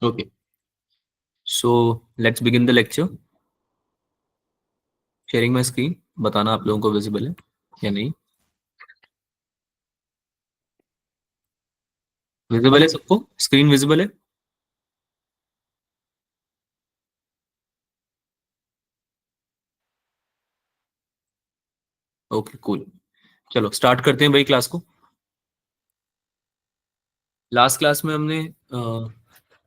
Okay, so let's begin the lecture. Sharing my screen, बताना आप लोगों को विजिबल है या नहीं। विजिबल है सबको? स्क्रीन विजिबल है? Okay cool. चलो स्टार्ट करते हैं भाई क्लास को। लास्ट क्लास में हमने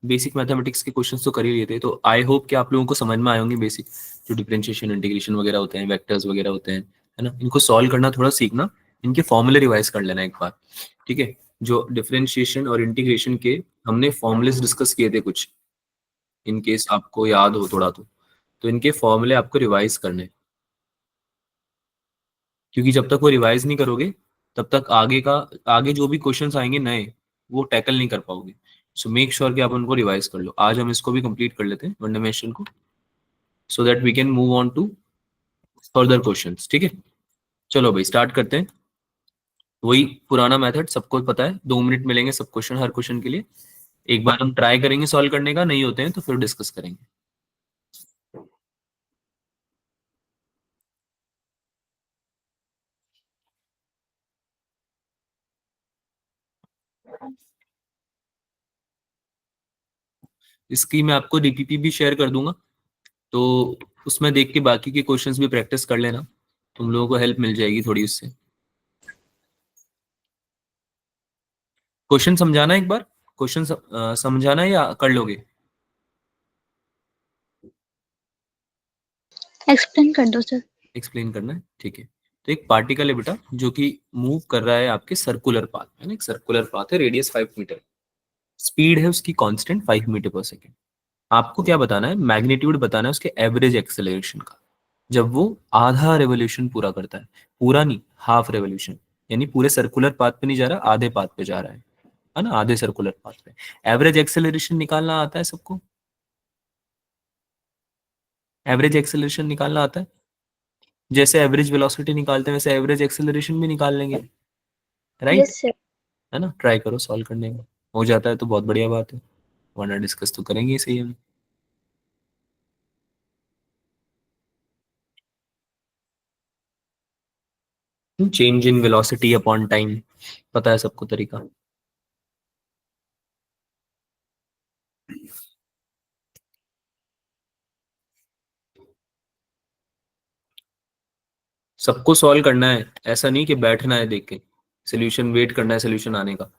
बेसिक मैथमेटिक्स के क्वेश्चंस तो कर ही लिए थे, तो आई होप कि आप लोगों को समझ में आए होंगे बेसिक जो डिफरेंशिएशन इंटीग्रेशन वगैरह होते हैं, वेक्टर्स वगैरह होते हैं, है ना। इनको सॉल्व करना थोड़ा सीखना, इनके फॉर्मूले रिवाइज कर लेना एक बार, ठीक है। जो डिफरेंशिएशन और इंटीग्रेशन के हमने फॉर्मूलेस डिस्कस किए थे कुछ, इन केस आपको याद हो थोड़ा तो इनके फॉर्मूले आपको रिवाइज करने हैं। क्योंकि जब तक वो रिवाइज नहीं करोगे तब तक आगे जो भी क्वेश्चंस आएंगे नए, वो टैकल नहीं कर पाओगे। सो मेक श्योर कि आप उनको रिवाइज कर लो। आज हम इसको भी कंप्लीट कर लेते हैं वन डायमेंशन को, so that we can move on to further questions, ठीक है। चलो भाई स्टार्ट करते हैं। वही पुराना मेथड सबको पता है, 2 मिनट मिलेंगे सब क्वेश्चन, हर क्वेश्चन के लिए। एक बार हम ट्राई करेंगे सॉल्व करने का, नहीं होते हैं तो फिर डिस्कस करेंगे। इसकी मैं आपको डीपीपी भी शेयर कर दूंगा, तो उसमें देख के बाकी के क्वेश्चंस भी प्रैक्टिस कर लेना, तुम लोगों को हेल्प मिल जाएगी थोड़ी उससे। क्वेश्चन समझाना एक बार, क्वेश्चन समझाना है या कर लोगे? एक्सप्लेन कर दो सर। एक्सप्लेन करना है, ठीक है। तो एक पार्टिकल है बेटा जो कि मूव कर रहा है आपके सर्कुलर पाथ है ना, एक सर्कुलर पाथ है, रेडियस 5 मीटर, स्पीड है उसकी कांस्टेंट 5 मीटर पर सेकेंड। आपको क्या बताना है? मैग्नीट्यूड बताना है उसके एवरेज एक्सेलरेशन का, जब वो आधा रेवोल्यूशन पूरा करता है। पूरा नहीं, हाफ रेवोल्यूशन, यानी पूरे सर्कुलर पाथ पे नहीं जा रहा, आधे पाथ पे जा रहा है ना, आधे सर्कुलर पाथ पे। एवरेज एक्सेलरेशन निकालना आता है सबको? एवरेज एक्सेलरेशन निकालना आता है? जैसे एवरेज वेलोसिटी निकालते हैं वैसे एवरेज एक्सेलरेशन भी निकाल लेंगे, राइट? Yes sir. है ना, ट्राई करो सॉल्व करने का। हो जाता है तो बहुत बढ़िया बात है, वरना डिस्कस तो करेंगे ही सही हम। Change in velocity upon time, पता है सबको तरीका? सबको सॉल्व करना है, ऐसा नहीं कि बैठना है देख के, सोल्यूशन वेट करना है सोल्यूशन आने का।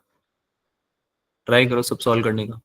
ट्राई करो सब सॉल्व करने का।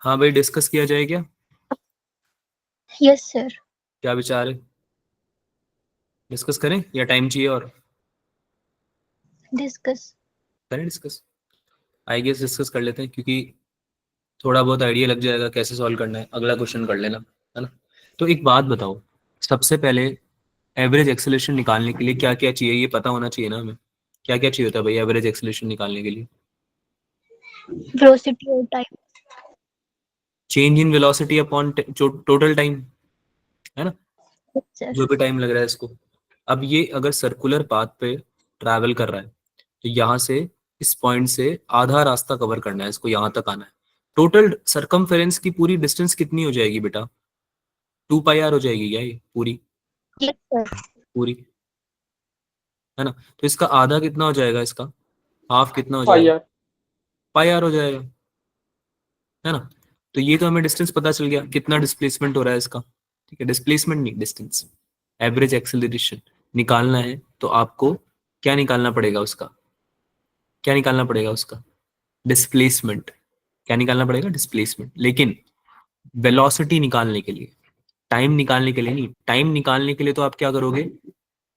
हाँ भाई, डिस्कस किया जाए क्या? Yes sir. क्या विचार है? डिस्कस करें या टाइम चाहिए और? डिस्कस। करें डिस्कस। आई गेस डिस्कस कर लेते हैं, क्योंकि थोड़ा बहुत आइडिया लग जाएगा कैसे सॉल्व करना है। अगला क्वेश्चन कर लेना, है ना? तो एक बात बताओ, सबसे पहले एवरेज एक्सेलरेशन निकालने के लिए क्या क्या चाहिए, ये पता होना चाहिए ना हमें। क्या क्या चाहिए होता है भाई एवरेज एक्सेलरेशन निकालने के लिए? वेलोसिटी और time. Change in velocity upon total time, है ना? Yes sir. जो भी टाइम लग रहा है इसको। अब ये अगर सर्कुलर पाथ पे ट्रैवल कर रहा है, तो यहाँ से, इस पॉइंट से आधा रास्ता कवर करना है इसको, यहाँ तक आना है। टोटल सरकमफेरेंस की पूरी डिस्टेंस कितनी हो जाएगी बेटा? 2 पाई आर हो जाएगी क्या ये पूरी? Yes sir. पूरी, है ना? तो इसका आधा कितना हो जाएगा, इसका हाफ कितना हो पाई जाएगा? आर। पाई आर हो जाएगा, है ना? तो ये तो हमें डिस्टेंस पता चल गया, कितना डिस्प्लेसमेंट हो रहा है इसका। ठीक है, डिस्प्लेसमेंट नहीं, डिस्टेंस। एवरेज एक्सेलरेशन निकालना है तो आपको क्या निकालना पड़ेगा उसका? क्या निकालना पड़ेगा उसका? डिस्प्लेसमेंट। क्या निकालना पड़ेगा? डिस्प्लेसमेंट। लेकिन वेलोसिटी निकालने के लिए, टाइम निकालने के लिए नहीं। टाइम निकालने के लिए तो आप क्या करोगे,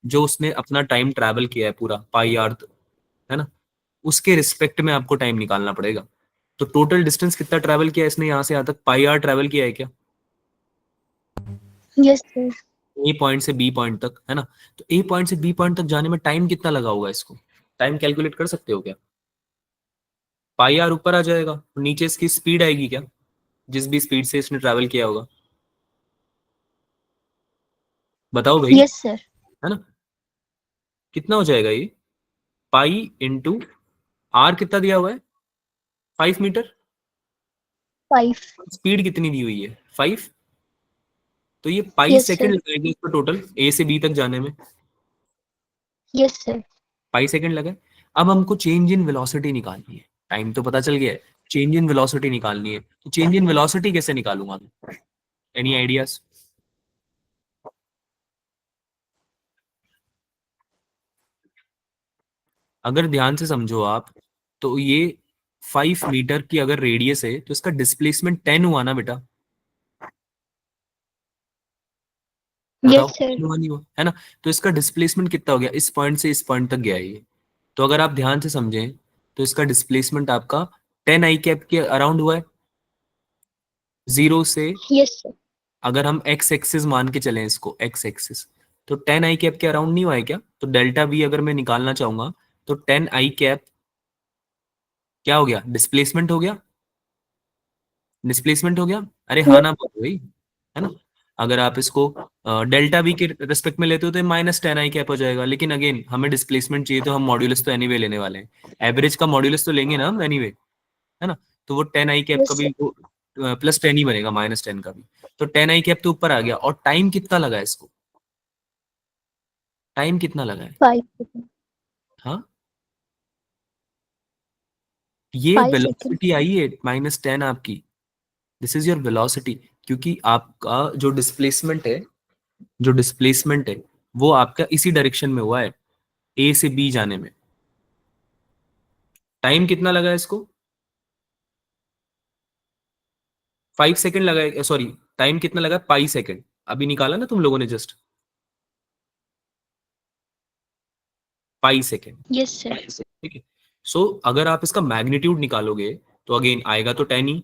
जो उसने अपना टाइम ट्रैवल किया है पूरा पाई आर, है ना, उसके रिस्पेक्ट में आपको टाइम निकालना पड़ेगा। तो टोटल डिस्टेंस कितना ट्रैवल किया इसने यहाँ से यहाँ तक? पाई आर ट्रैवल किया है क्या? Yes sir. ए पॉइंट से बी पॉइंट तक, है ना? तो ए पॉइंट से बी पॉइंट तक जाने में टाइम कितना लगा होगा इसको? टाइम कैलकुलेट कर सकते हो क्या? पाई आर ऊपर आ जाएगा, नीचे इसकी स्पीड आएगी क्या, जिस भी स्पीड से इसने ट्रैवल किया होगा? बताओ भाई, यस सर। है ना? कितना हो जाएगा ये? पाई इंटू आर कितना दिया हुआ है? 5 मीटर। 5। स्पीड कितनी दी हुई है? 5। तो ये पाई यस सेकंड सर। लगेगा इसको टोटल ए से बी तक जाने में। Yes sir. पाई सेकंड लगे। अब हमको चेंज इन वेलोसिटी निकालनी है। टाइम तो पता चल गया है, चेंज इन वेलोसिटी निकालनी है। तो चेंज इन वेलोसिटी कैसे निकालूंगा मैं? Any ideas? अगर ध्यान से समझो आप, तो ये 5 मीटर की अगर रेडियस है, तो इसका डिस्प्लेसमेंट 10 हुआ ना बेटा? बताओ, यस सर। 10 हुआ नहीं हुआ, है ना? तो इसका डिस्प्लेसमेंट कितना हो गया? इस पॉइंट से इस पॉइंट तक गया है ये। तो अगर आप ध्यान से समझें, तो इसका डिस्प्लेसमेंट आपका 10 आई कैप के अराउंड हुआ है, जीरो से। Yes sir. अगर हम एक्स एक्सिस मान के चलें इसको, एक्स एक्सिस, तो 10 आई कैप के अराउंड नहीं हुआ है क्या? तो डेल्टा वी अगर मैं निकालना चाहूंगा, तो 10 आई कैप क्या हो गया? डिस्प्लेसमेंट हो गया। डिस्प्लेसमेंट हो गया। अरे हाँ यस। ना बोलो भाई, है ना? अगर आप इसको डेल्टा वी के रिस्पेक्ट में लेते हो तो -10 आई कैप हो जाएगा। लेकिन अगेन हमें डिस्प्लेसमेंट चाहिए, तो हम मॉड्यूलस तो एनीवे लेने वाले हैं। एवरेज का मॉड्यूलस तो लेंगे ना हम एनीवे, है ना? तो वो 10 आई कैप का यस भी सर। +10 ही बनेगा, -10 का भी। तो 10 आई कैप तो ऊपर आ गया। और टाइम कितना लगा है इसको? टाइम कितना लगा है? 5 सेकंड। हाँ, ये 5 सेकंड। वेलोसिटी आई है -10 आपकी। This is your velocity. क्योंकि आपका जो डिस्प्लेसमेंट है वो आपका इसी डायरेक्शन में हुआ है, ए से बी जाने में। टाइम कितना लगा है इसको? 5 सेकंड लगा है, सॉरी। टाइम कितना लगा? पाई सेकंड। अभी निकाला ना तुम लोगों ने जस्ट, पाई सेकंड। Yes sir. ठीक है। सो अगर आप इसका मैग्नीट्यूड निकालोगे, तो अगेन आएगा तो 10 ही,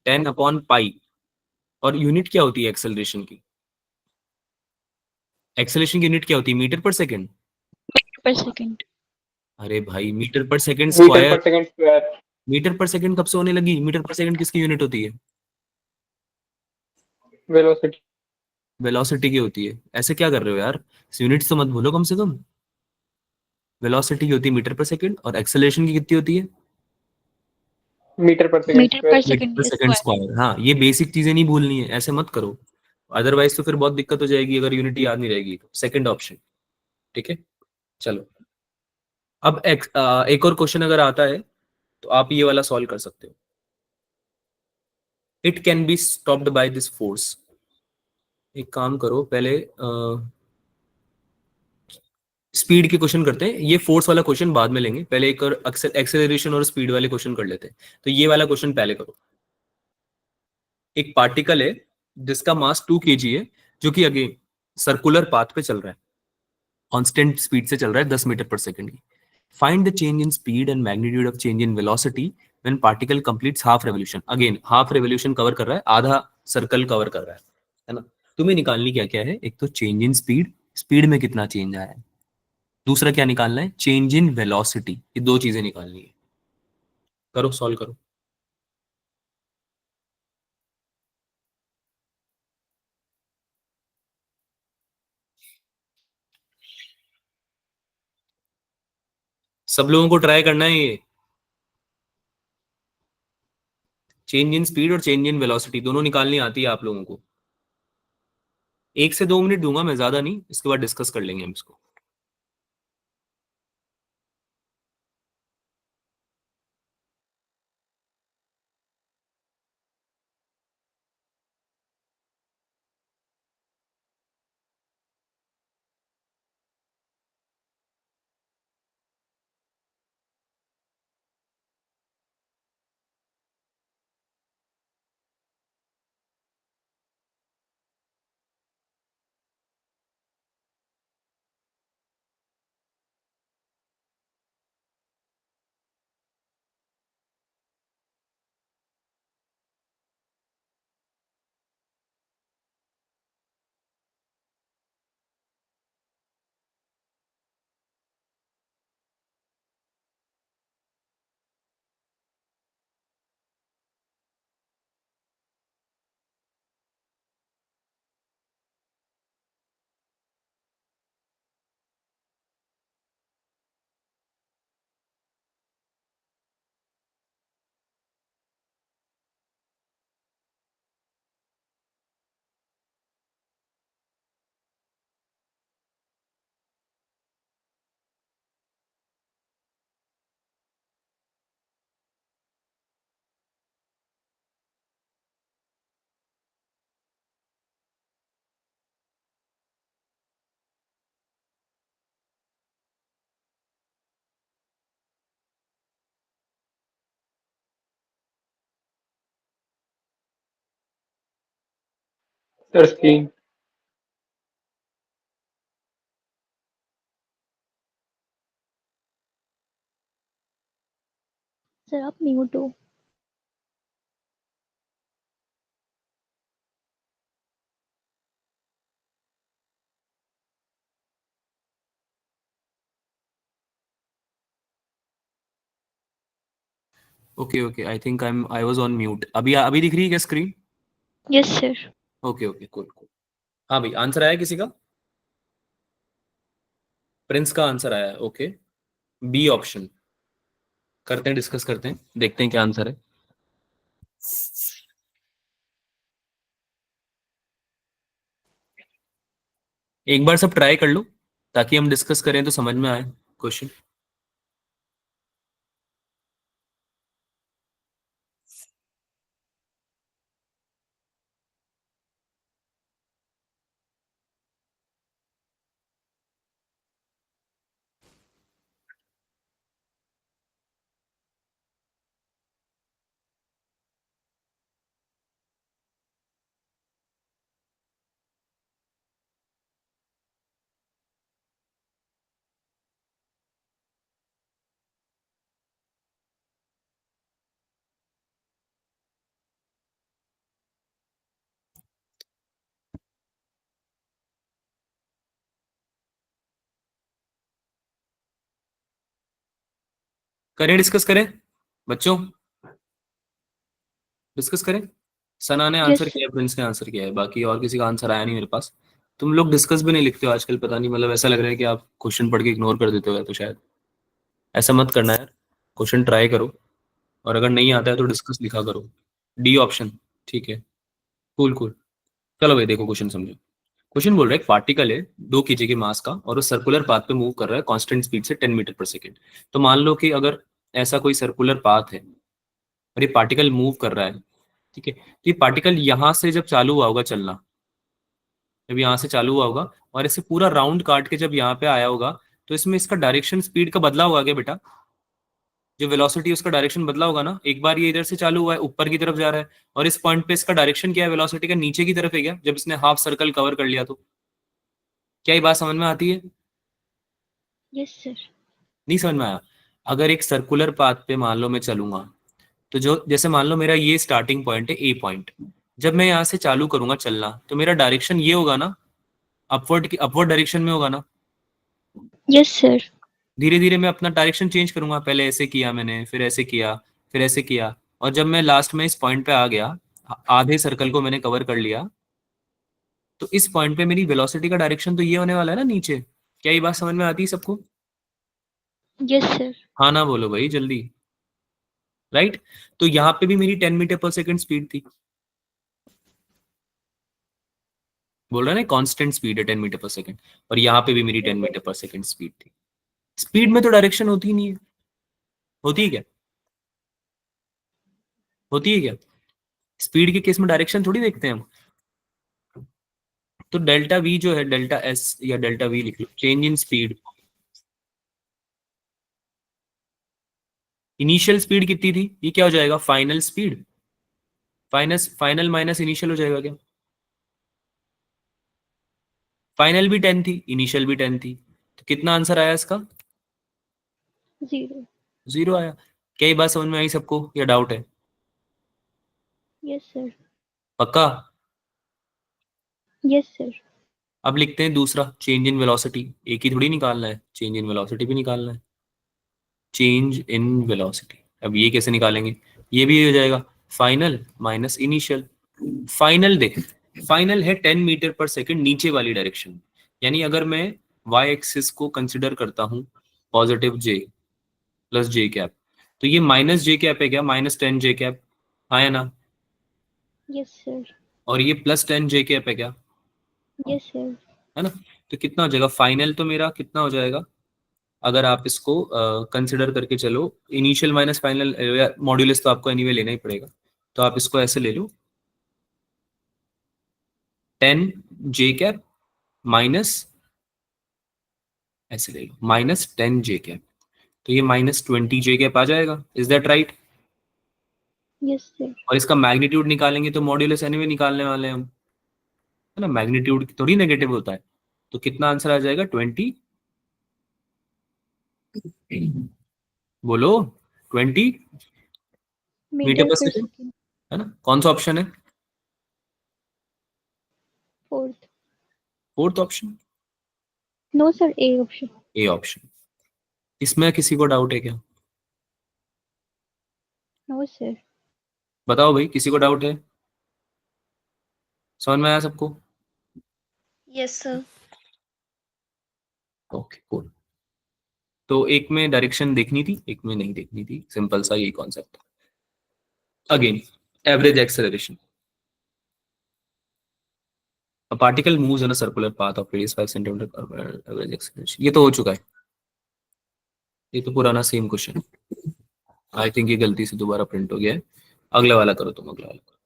10/पाई। और यूनिट क्या होती है एक्सेलरेशन की? एक्सेलरेशन की यूनिट क्या होती है? मीटर पर सेकंड। पर सेकंड। अरे भाई, मीटर पर सेकंड मीटर स्क्वायर। पर सेकंड स्क्वायर। मीटर पर सेकंड कब से होने लगी? मीटर पर सेकंड किसकी यूनिट होती है? वेलोसिटी। वेलोसिटी की होती है। ऐसे क्या कर रहे हो यार, यूनिट्स तो मत भूलो कम से कम। वेलोसिटी की होती है मीटर पर सेकंड, और एक्सेलरेशन की कितनी होती है? मीटर पर सेकंड मीटर पर स्क्वायर। मीटर सेकंड पर सेकंड स्क्वायर। स्क्वायर। हाँ, ये बेसिक चीजें नहीं भूलनी है, ऐसे मत करो। अदरवाइज तो फिर बहुत दिक्कत हो जाएगी, अगर यूनिट याद नहीं रहेगी तो। Second option. ठीक है, चलो। अब एक और क्वेश्चन अगर आता है, तो आप ये वाला सॉल्व कर सकते हो। It can be stopped by this force. एक काम करो पहले, स्पीड के क्वेश्चन करते हैं, ये फोर्स वाला क्वेश्चन बाद में लेंगे। पहले एक और एक्सेलरेशन और स्पीड वाले क्वेश्चन कर लेते हैं। तो ये वाला क्वेश्चन पहले करो। एक पार्टिकल है जिसका मास 2 kg है, जो कि अगेन सर्कुलर पाथ पे चल रहा है, कांस्टेंट स्पीड से चल रहा है 10 मीटर पर सेकंड की। Find the change in speed and magnitude of change in velocity when particle completes half revolution. Again half revolution cover कर रहा है, आधा सर्कल कवर कर रहा है ना। तुम्हें निकालनी क्या क्या है, एक तो चेंज इन स्पीड, स्पीड में कितना चेंज आया है, दूसरा क्या निकालना है, चेंज इन वेलोसिटी। ये दो चीजें निकालनी है। करो, सॉल्व करो। सब लोगों को ट्राई करना है ये। चेंज इन स्पीड और चेंज इन वेलोसिटी दोनों निकालनी आती है आप लोगों को। 1 से 2 मिनट दूंगा मैं, ज्यादा नहीं, इसके बाद डिस्कस कर लेंगे हम इसको। Sir screen. सर आप म्यूट हो। Okay okay, I think I was on mute. अभी अभी दिख रही है क्या screen? Yes sir. Okay okay, cool cool. हाँ भाई, आंसर आया किसी का? प्रिंस का आंसर आया है, ओके। बी ऑप्शन करते हैं, डिस्कस करते हैं, देखते हैं क्या आंसर है। एक बार सब ट्राई कर लो ताकि हम डिस्कस करें तो समझ में आए क्वेश्चन। करें, डिस्कस करें बच्चों, डिस्कस करें। सना ने आंसर यस किया है, प्रिंस ने आंसर किया है, बाकी और किसी का आंसर आया नहीं मेरे पास। तुम लोग डिस्कस भी नहीं लिखते हो आजकल, पता नहीं, मतलब ऐसा लग रहा है कि आप क्वेश्चन पढ़ के इग्नोर कर देते हो, या तो शायद ऐसा मत करना यार। क्वेश्चन ट्राई करो, और अगर नहीं आता है तो डिस्कस लिखा करो। डी ऑप्शन, ठीक है, कूल कूल। चलो भाई देखो क्वेश्चन समझो। क्वेश्चन बोल रहा है एक पार्टिकल है 2 kg के मास का, और वो सर्कुलर पाथ पे मूव कर रहा है कांस्टेंट स्पीड से 10 मीटर पर सेकेंड। तो मान लो कि अगर ऐसा कोई सर्कुलर पाथ है और ये पार्टिकल मूव कर रहा है, ठीक है, तो ये पार्टिकल यहाँ से जब चालू हुआ होगा चलना, जब यहाँ से चालू हुआ होगा और इसे पूरा राउंड काट के जब यहाँ पे आया होगा, तो इसमें इसका डायरेक्शन स्पीड का बदला होगा क्या बेटा? जो वेलोसिटी उसका डायरेक्शन बदला होगा ना, एक बार ये इधर से चालू हुआ है, ऊपर की तरफ जा रहा है, और इस पॉइंट पे इसका डायरेक्शन क्या है वेलोसिटी का, नीचे की तरफ है क्या, जब इसने हाफ सर्कल कवर कर लिया तो। क्या ये बात समझ में आती है? Yes sir. नहीं समझ में आया? अगर एक सर्कुलर पाथ पे मान लो मैं चलूंगा, तो जो जैसे मान लो मेरा ये स्टार्टिंग पॉइंट है, ए पॉइंट, जब मैं यहाँ से चालू करूंगा चलना तो मेरा डायरेक्शन ये होगा ना, अपवर्ड डायरेक्शन में होगा ना। Yes sir. धीरे धीरे मैं अपना डायरेक्शन चेंज करूंगा, पहले ऐसे किया मैंने, फिर ऐसे किया, फिर ऐसे किया, और जब मैं लास्ट में इस पॉइंट पे आ गया, आधे सर्कल को मैंने कवर कर लिया, तो इस पॉइंट पे मेरी वेलोसिटी का डायरेक्शन तो ये होने वाला है ना, नीचे। क्या ये बात समझ में आती है सबको? Yes sir. हाँ ना बोलो भाई जल्दी। राइट। तो यहाँ पे भी मेरी 10 मीटर पर सेकेंड स्पीड थी, बोल रहा है ना कांस्टेंट स्पीड है 10 मीटर पर सेकेंड, और यहाँ पे भी मेरी 10 मीटर पर सेकेंड स्पीड थी। स्पीड में तो डायरेक्शन होती ही नहीं है। होती है क्या? होती है क्या? स्पीड के केस में डायरेक्शन थोड़ी देखते हैं हम। तो डेल्टा वी जो है, डेल्टा एस या डेल्टा वी लिख लो, change in speed. Initial speed कितनी थी, ये क्या हो जाएगा, final speed. Final minus initial हो जाएगा क्या? फाइनल भी 10 थी, इनिशियल भी 10 थी, तो कितना आंसर आया इसका? 0। 0 आया। क्या ये बात समझ में आई सबको या डाउट है? Yes sir. पक्का? Yes sir. अब लिखते हैं दूसरा, चेंज इन वेलोसिटी। एक ही थोड़ी निकालना है, चेंज इन वेलोसिटी भी निकालना है। चेंज इन वेलोसिटी, अब ये कैसे निकालेंगे? ये भी हो जाएगा फाइनल माइनस इनिशियल। फाइनल देख, फाइनल है 10 मीटर पर सेकेंड नीचे वाली डायरेक्शन, यानी अगर मैं वाई एक्सिस को कंसिडर करता हूँ पॉजिटिव जे प्लस जे कैप, तो ये माइनस जे कैप है क्या, -10 जे कैप, आया ना? Yes sir. और ये +10 जे कैप है क्या, यस सर। है ना? तो कितना हो जाएगा फाइनल, तो मेरा कितना हो जाएगा, अगर आप इसको कंसिडर करके चलो, इनिशियल माइनस फाइनल, मॉड्यूलस तो आपको एनीवे लेना ही पड़ेगा, तो आप इसको ऐसे ले लो, 10 जे कैप माइनस, ऐसे ले लो -10 जे कैप, तो ये -20 जे कैप आ जाएगा, is that right? Yes sir. और इसका मैग्नीट्यूड निकालेंगे तो मॉड्यूलस एनीवे निकालने वाले हैं हम, है ना, मैग्नीट्यूड थोड़ी नेगेटिव होता है, तो कितना आंसर आ जाएगा 20, बोलो, 20 मीटर मीटर पर पर सेकेंड सेकेंड। है ना? कौन सा ऑप्शन है? Fourth. Fourth option, no sir, A option. A option. इसमें किसी को डाउट है क्या? No sir. बताओ भाई, किसी को डाउट है? समझ में आया सबको? Yes sir. Okay cool. तो एक में डायरेक्शन देखनी थी, एक में नहीं देखनी थी, सिंपल सा यही concept. Again, average acceleration. A particle moves on a circular path of radius 5 centimeter, average acceleration, ये तो हो चुका है, ये तो पुराना सेम क्वेश्चन। आई थिंक ये गलती से दोबारा प्रिंट हो गया है। अगला वाला करो तुम, अगला वाला करो।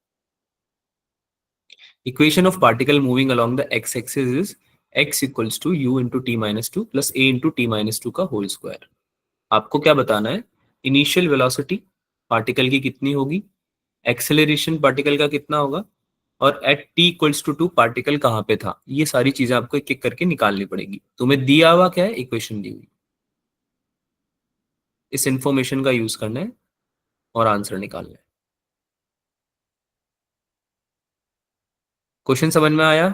Equation of particle moving along the X axis is x equals to u into T minus two plus A into T minus two का होल स्क्वायर। आपको क्या बताना है, इनिशियल वेलोसिटी पार्टिकल की कितनी होगी, एक्सेलरेशन पार्टिकल का कितना होगा, और at T equals to 2 particle कहाँ पे था, ये सारी चीजें आपको एक एक करके निकालनी पड़ेगी। तुम्हें दिया हुआ क्या है, इक्वेशन दी हुई, इस इंफॉर्मेशन का यूज करना है और आंसर निकालना है। क्वेश्चन समझ में आया?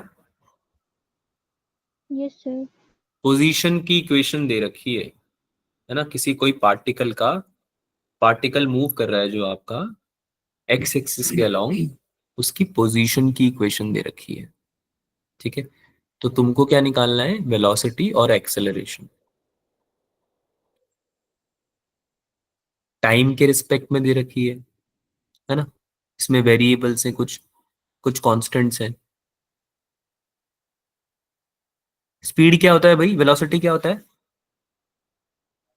Yes sir. पोजीशन की इक्वेशन दे रखी है ना, किसी कोई पार्टिकल का, पार्टिकल मूव कर रहा है जो आपका एक्स एक्सिस के अलोंग, उसकी पोजीशन की इक्वेशन दे रखी है, ठीक है? तो तुमको क्या निकालना है, वेलोसिटी और एक्सेलरेशन, टाइम के रिस्पेक्ट में दे रखी है ना? इसमें वेरिएबल्स हैं, कुछ कुछ कांस्टेंट्स हैं। स्पीड क्या होता है भाई, वेलोसिटी क्या होता है,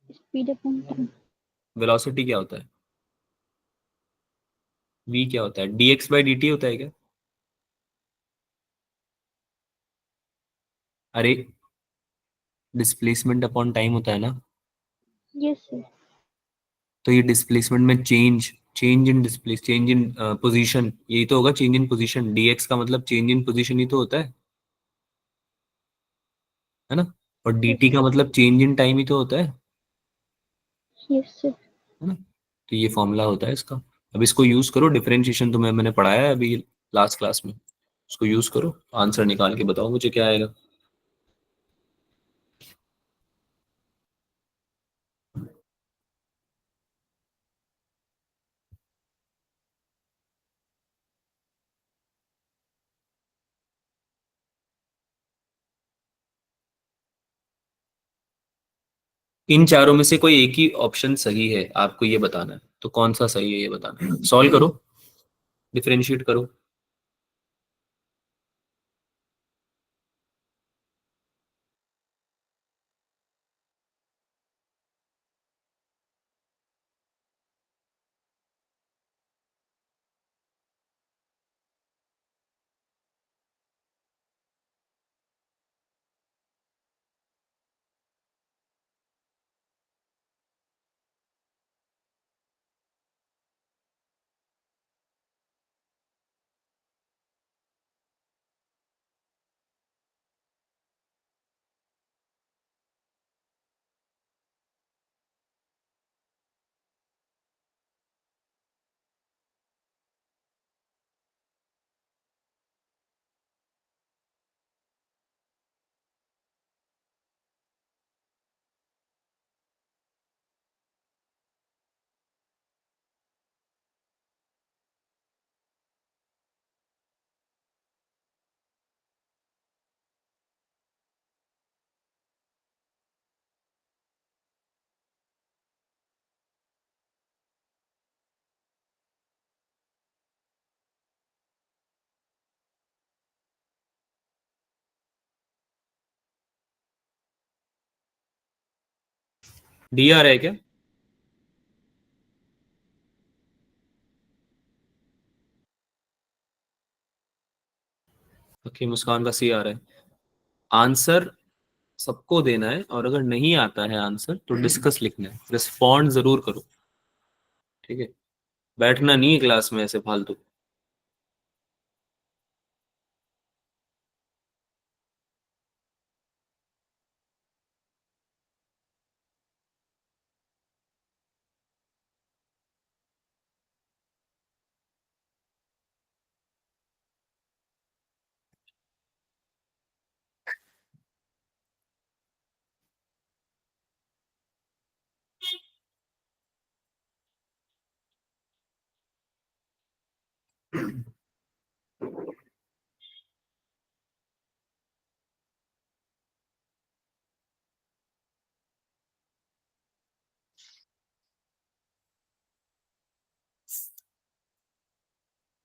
स्पीड अपॉन टाइम। वेलोसिटी क्या होता है, v क्या होता है, dx/dt होता है क्या? अरे, डिस्प्लेसमेंट अपॉन टाइम होता है ना। Yes sir. तो ये डिस्प्लेसमेंट में change in displace change in position, यही तो होगा चेंज इन पोजीशन। dx का मतलब चेंज इन पोजीशन ही तो होता है ना। और Yes, dt का sir. मतलब चेंज इन टाइम ही तो होता Yes, sir. है ना। तो ये फॉर्मूला होता है इसका। अब इसको यूज करो, डिफरेंशिएशन तो मैंने पढ़ाया है अभी लास्ट क्लास में, उसको यूज करो, आंसर निकाल के बताओ मुझे क्या आएगा। इन चारों में से कोई एक ही ऑप्शन सही है, आपको ये बताना है, तो कौन सा सही है ये बताना है। सॉल्व करो, डिफरेंशिएट करो। डी आ रहा है क्या? ओके, मुस्कान का सी आ रहा है। आंसर सबको देना है, और अगर नहीं आता है आंसर तो डिस्कस लिखना है, रिस्पॉन्ड जरूर करो, ठीक है। बैठना नहीं है क्लास में ऐसे फालतू।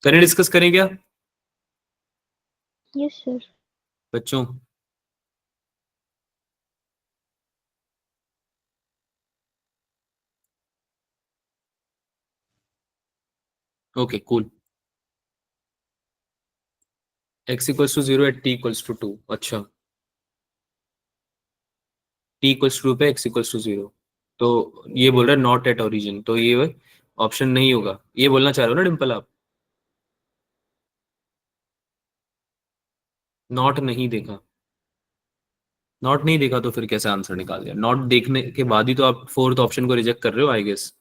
करें, डिस्कस करें क्या Yes, sir. बच्चों? Okay cool. x equals to 0 at t equals to 2। अच्छा, t इक्वल्स टू पे x इक्वल्स टू 0, तो ये बोल रहा है नॉट एट ओरिजिन, तो ये ऑप्शन नहीं होगा, ये बोलना चाह रहे हो ना डिम्पल आप? नॉट नहीं देखा, नॉट नहीं देखा तो फिर कैसे आंसर निकाल दिया? नॉट देखने के बाद ही तो आप फोर्थ ऑप्शन को रिजेक्ट कर रहे हो आई गेस।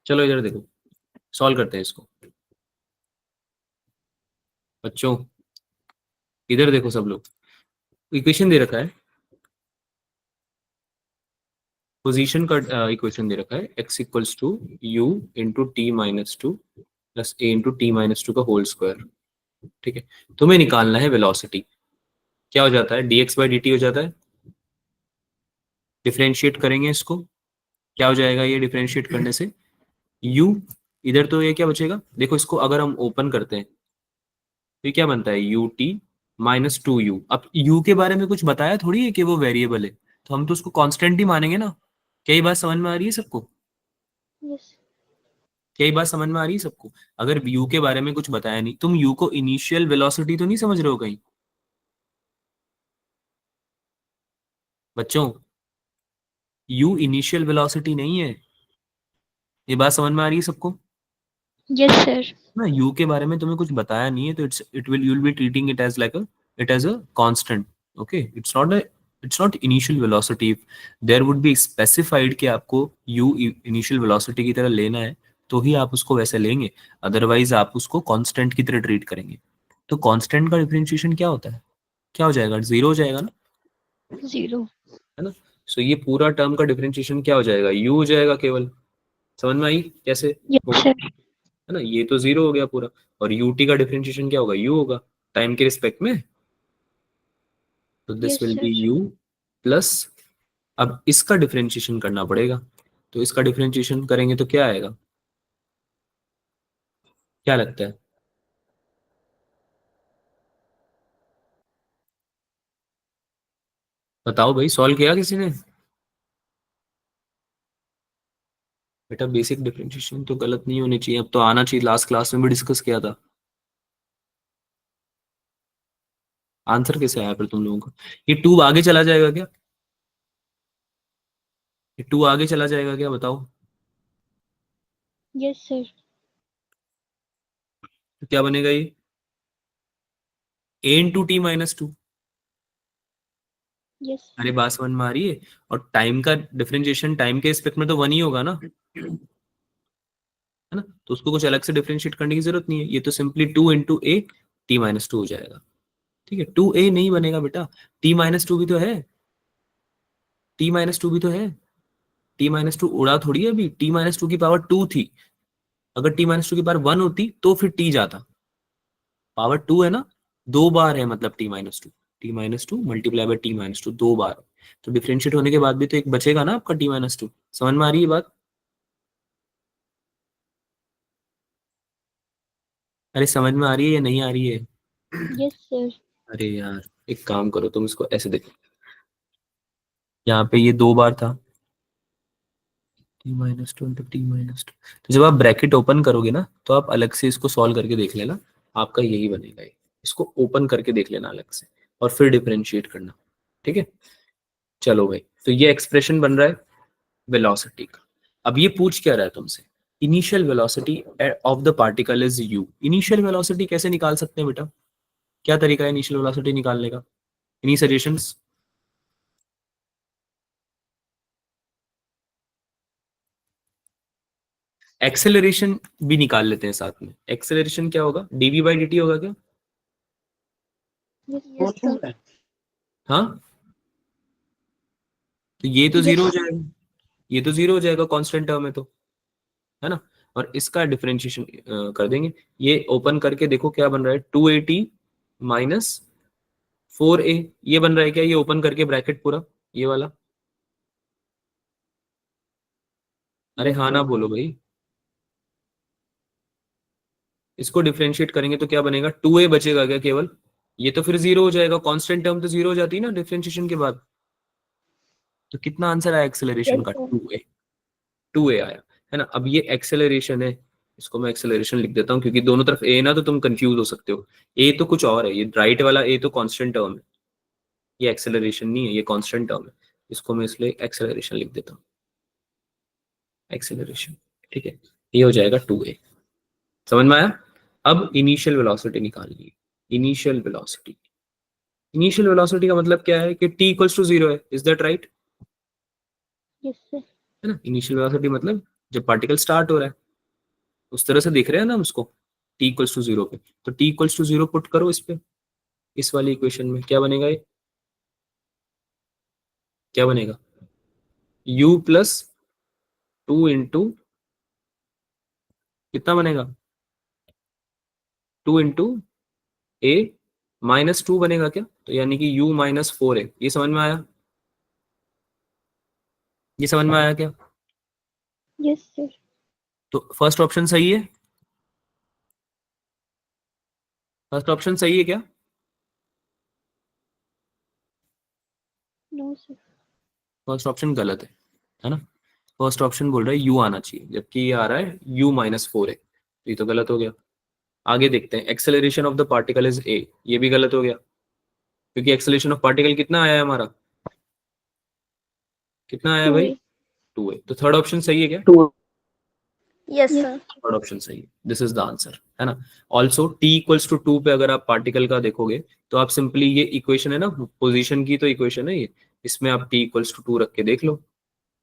चलो इधर देखो, सॉल्व करते हैं इसको बच्चों। इधर देखो सब लोग, इक्वेशन दे रखा है, पोजीशन का इक्वेशन दे रखा है, x equals to u into T minus two plus A into T minus two का होल स्क्वायर, ठीक है। तुम्हें निकालना है वेलोसिटी। क्या हो जाता है, dx बाई डी टी हो जाता है। डिफरेंशिएट करेंगे इसको, क्या हो जाएगा ये डिफरेंशिएट करने से? u, इधर तो ये क्या बचेगा, देखो इसको अगर हम ओपन करते हैं तो ये क्या बनता है, U T minus to you. अब u के बारे में कुछ बताया थोड़ी है कि वो वेरिएबल है, तो हम तो उसको कांस्टेंट ही मानेंगे ना। क्या ये बात समझ में आ रही है सबको? Yes. क्या ये बात समझ में आ रही है सबको? अगर यू के बारे में कुछ बताया नहीं, तुम यू को इनिशियल वेलोसिटी तो नहीं समझ रहे हो कहीं बच्चों? यू इनिशियल वेलोसिटी नहीं है, ये बात समझ में आ रही है सबको Yes, sir. ना? यू के बारे में तुम्हें कुछ बताया नहीं है, तो it will you will be treating it as like it as a constant. Okay, it's not initial velocity. There would be specified कि आपको यू इनिशियल वेलोसिटी की तरह लेना है तो ही आप उसको वैसे लेंगे, अदरवाइज आप उसको कांस्टेंट की तरह ट्रीट करेंगे. तो कांस्टेंट का डिफरेंशिएशन क्या होता है? क्या हो जाएगा? जीरो हो जाएगा ना, 0. है ना? सो ये पूरा टर्म का डिफरेंशिएशन क्या हो जाएगा? यू हो जाएगा केवल. समझ में आई कैसे Yes, होगा? sir. है ना, ये तो जीरो हो गया पूरा. और यूटी का डिफरेंशिएशन क्या होगा? यू होगा टाइम के रिस्पेक्ट में. तो this Yes, will sir. Be u plus. अब इसका डिफरेंशिएशन करना पड़ेगा. तो इसका डिफरेंशिएशन करेंगे तो क्या आएगा? क्या लगता है? बताओ भाई, सॉल्व किया किसी ने? बेटा बेसिक डिफरेंशिएशन तो गलत नहीं होनी चाहिए, अब तो आना चाहिए. लास्ट क्लास में भी डिस्कस किया था. आंसर कैसे आया फिर तुम लोगों का? ये टू आगे चला जाएगा क्या? ये टू आगे चला जाएगा क्या, बताओ? Yes, sir. तो क्या बनेगा ये? A into T minus two. Yes. अरे बात समझ में आ रही है? और टाइम का डिफरेंशिएशन टाइम के रिस्पेक्ट में तो वन ही होगा ना, है ना? तो उसको कुछ अलग से डिफरेंशिएट करने की जरूरत नहीं है, ये तो simply two into A t minus to हो जाएगा. ठीक है, टू ए नहीं बनेगा बेटा, टी माइनस टू भी तो है. टी माइनस टू भी तो है. टी माइनस टू उड़ा थोड़ी है अभी, टी माइनस टू की पावर टू थी. अगर टी माइनस टू की पावर वन होती तो फिर टी जाता. पावर टू है ना, दो बार है, मतलब T minus to multiply by T minus to दो बार. तो डिफरेंशिएट होने के बाद भी तो एक बचेगा ना आपका टी माइनस टू. समझ में आ रही है बात? अरे समझ में आ रही है या नहीं आ रही है? Yes, sir. अरे यार, एक काम करो, तुम इसको ऐसे देखो. यहाँ पे ये दो बार था, T minus two into T minus to. तो जब आप ब्रैकेट ओपन करोगे ना, तो आप अलग से इसको सॉल्व करके देख लेना, आपका यही बनेगा ये. इसको ओपन करके देख लेना अलग से, और फिर डिफरेंशिएट करना. ठीक है, चलो भाई. तो ये एक्सप्रेशन बन रहा है वेलोसिटी का. अब ये पूछ क्या रहा है तुमसे? Initial velocity of the particle is you. Initial velocity कैसे निकाल सकते हैं बेटा? क्या तरीका है इनिशियल वेलोसिटी निकालने का? Any suggestions? एक्सेलरेशन भी निकाल लेते हैं साथ में. एक्सेलरेशन क्या होगा? डीवी बाई डी होगा क्या? Yes, sir. हाँ, तो ये तो Yes. जीरो हो जाएगा. ये तो जीरो हो जाएगा, कांस्टेंट टर्म है तो, है ना? और इसका डिफरेंशिएशन कर देंगे. ये ओपन करके देखो क्या बन रहा है, two a t minus four a. ये बन रहा है क्या? ये ओपन करके ब्रैकेट पूरा, ये वाला. अरे Yes, हाँ ना sir. बोलो भाई. इसको डिफरेंशिएट करेंगे तो क्या बनेगा? टू ए बचेगा क्या केवल? ये तो फिर जीरो हो जाएगा, कांस्टेंट टर्म तो जीरो हो जाती है ना डिफरेंशिएशन के बाद. तो कितना आंसर आया एक्सेलरेशन Yes, का? sir. टू ए आया, है ना? अब ये एक्सेलरेशन है, इसको मैं एक्सेलरेशन लिख देता हूँ, क्योंकि दोनों तरफ ए ना तो तुम कंफ्यूज हो सकते हो. ए तो कुछ और है, ये राइट वाला ए तो कांस्टेंट टर्म है, ये एक्सेलरेशन नहीं है, ये कांस्टेंट टर्म है. इसको मैं इसलिए एक्सेलरेशन लिख देता हूँ, एक्सेलरेशन. ठीक है, ये हो जाएगा टू ए. समझ में आया? अब इनिशियल वेलोसिटी निकालनी है. इनिशियल वेलोसिटी, इनिशियल वेलोसिटी का मतलब क्या है कि टी इक्वल्स टू जीरो है. Is that right? Yes, sir. है ना? इनिशियल वेलोसिटी मतलब जब पार्टिकल स्टार्ट हो रहा है, उस तरह से दिख रहे हैं ना हम उसको, टी इक्वल्स टू जीरो पे. तो T equals to zero put करो इस पे, इस वाली इक्वेशन में. क्या बनेगा ये? क्या बनेगा? u प्लस टू इंटू, कितना बनेगा? टू इंटू ए माइनस टू बनेगा क्या? तो यानी कि u माइनस फोर है. ये समझ में आया? ये समझ में आया क्या? Yes, sir. तो फर्स्ट ऑप्शन सही है? फर्स्ट ऑप्शन सही है क्या? No, sir. फर्स्ट ऑप्शन गलत है ना? फर्स्ट ऑप्शन बोल रहा है यू आना चाहिए, जबकि ये आ रहा है यू माइनस फोर है, तो ये तो गलत हो गया. आगे देखते हैं. Acceleration of the particle is a, ये भी गलत हो गया, क्योंकि एक्सेलरेशन ऑफ पार्टिकल कितना आया है हमारा? कितना आया 2 भाई? A. टू है. तो थर्ड ऑप्शन सही है क्या? Two yes Yes. सर। थर्ड ऑप्शन सही है, दिस इज द आंसर, है ना। ऑल्सो टी इक्वल्स टू 2 पे अगर आप पार्टिकल का देखोगे तो आप सिंपली ये इक्वेशन है ना, पोजीशन की तो इक्वेशन है ये, इसमें आप टी इक्वल्स टू 2 रख के देख लो।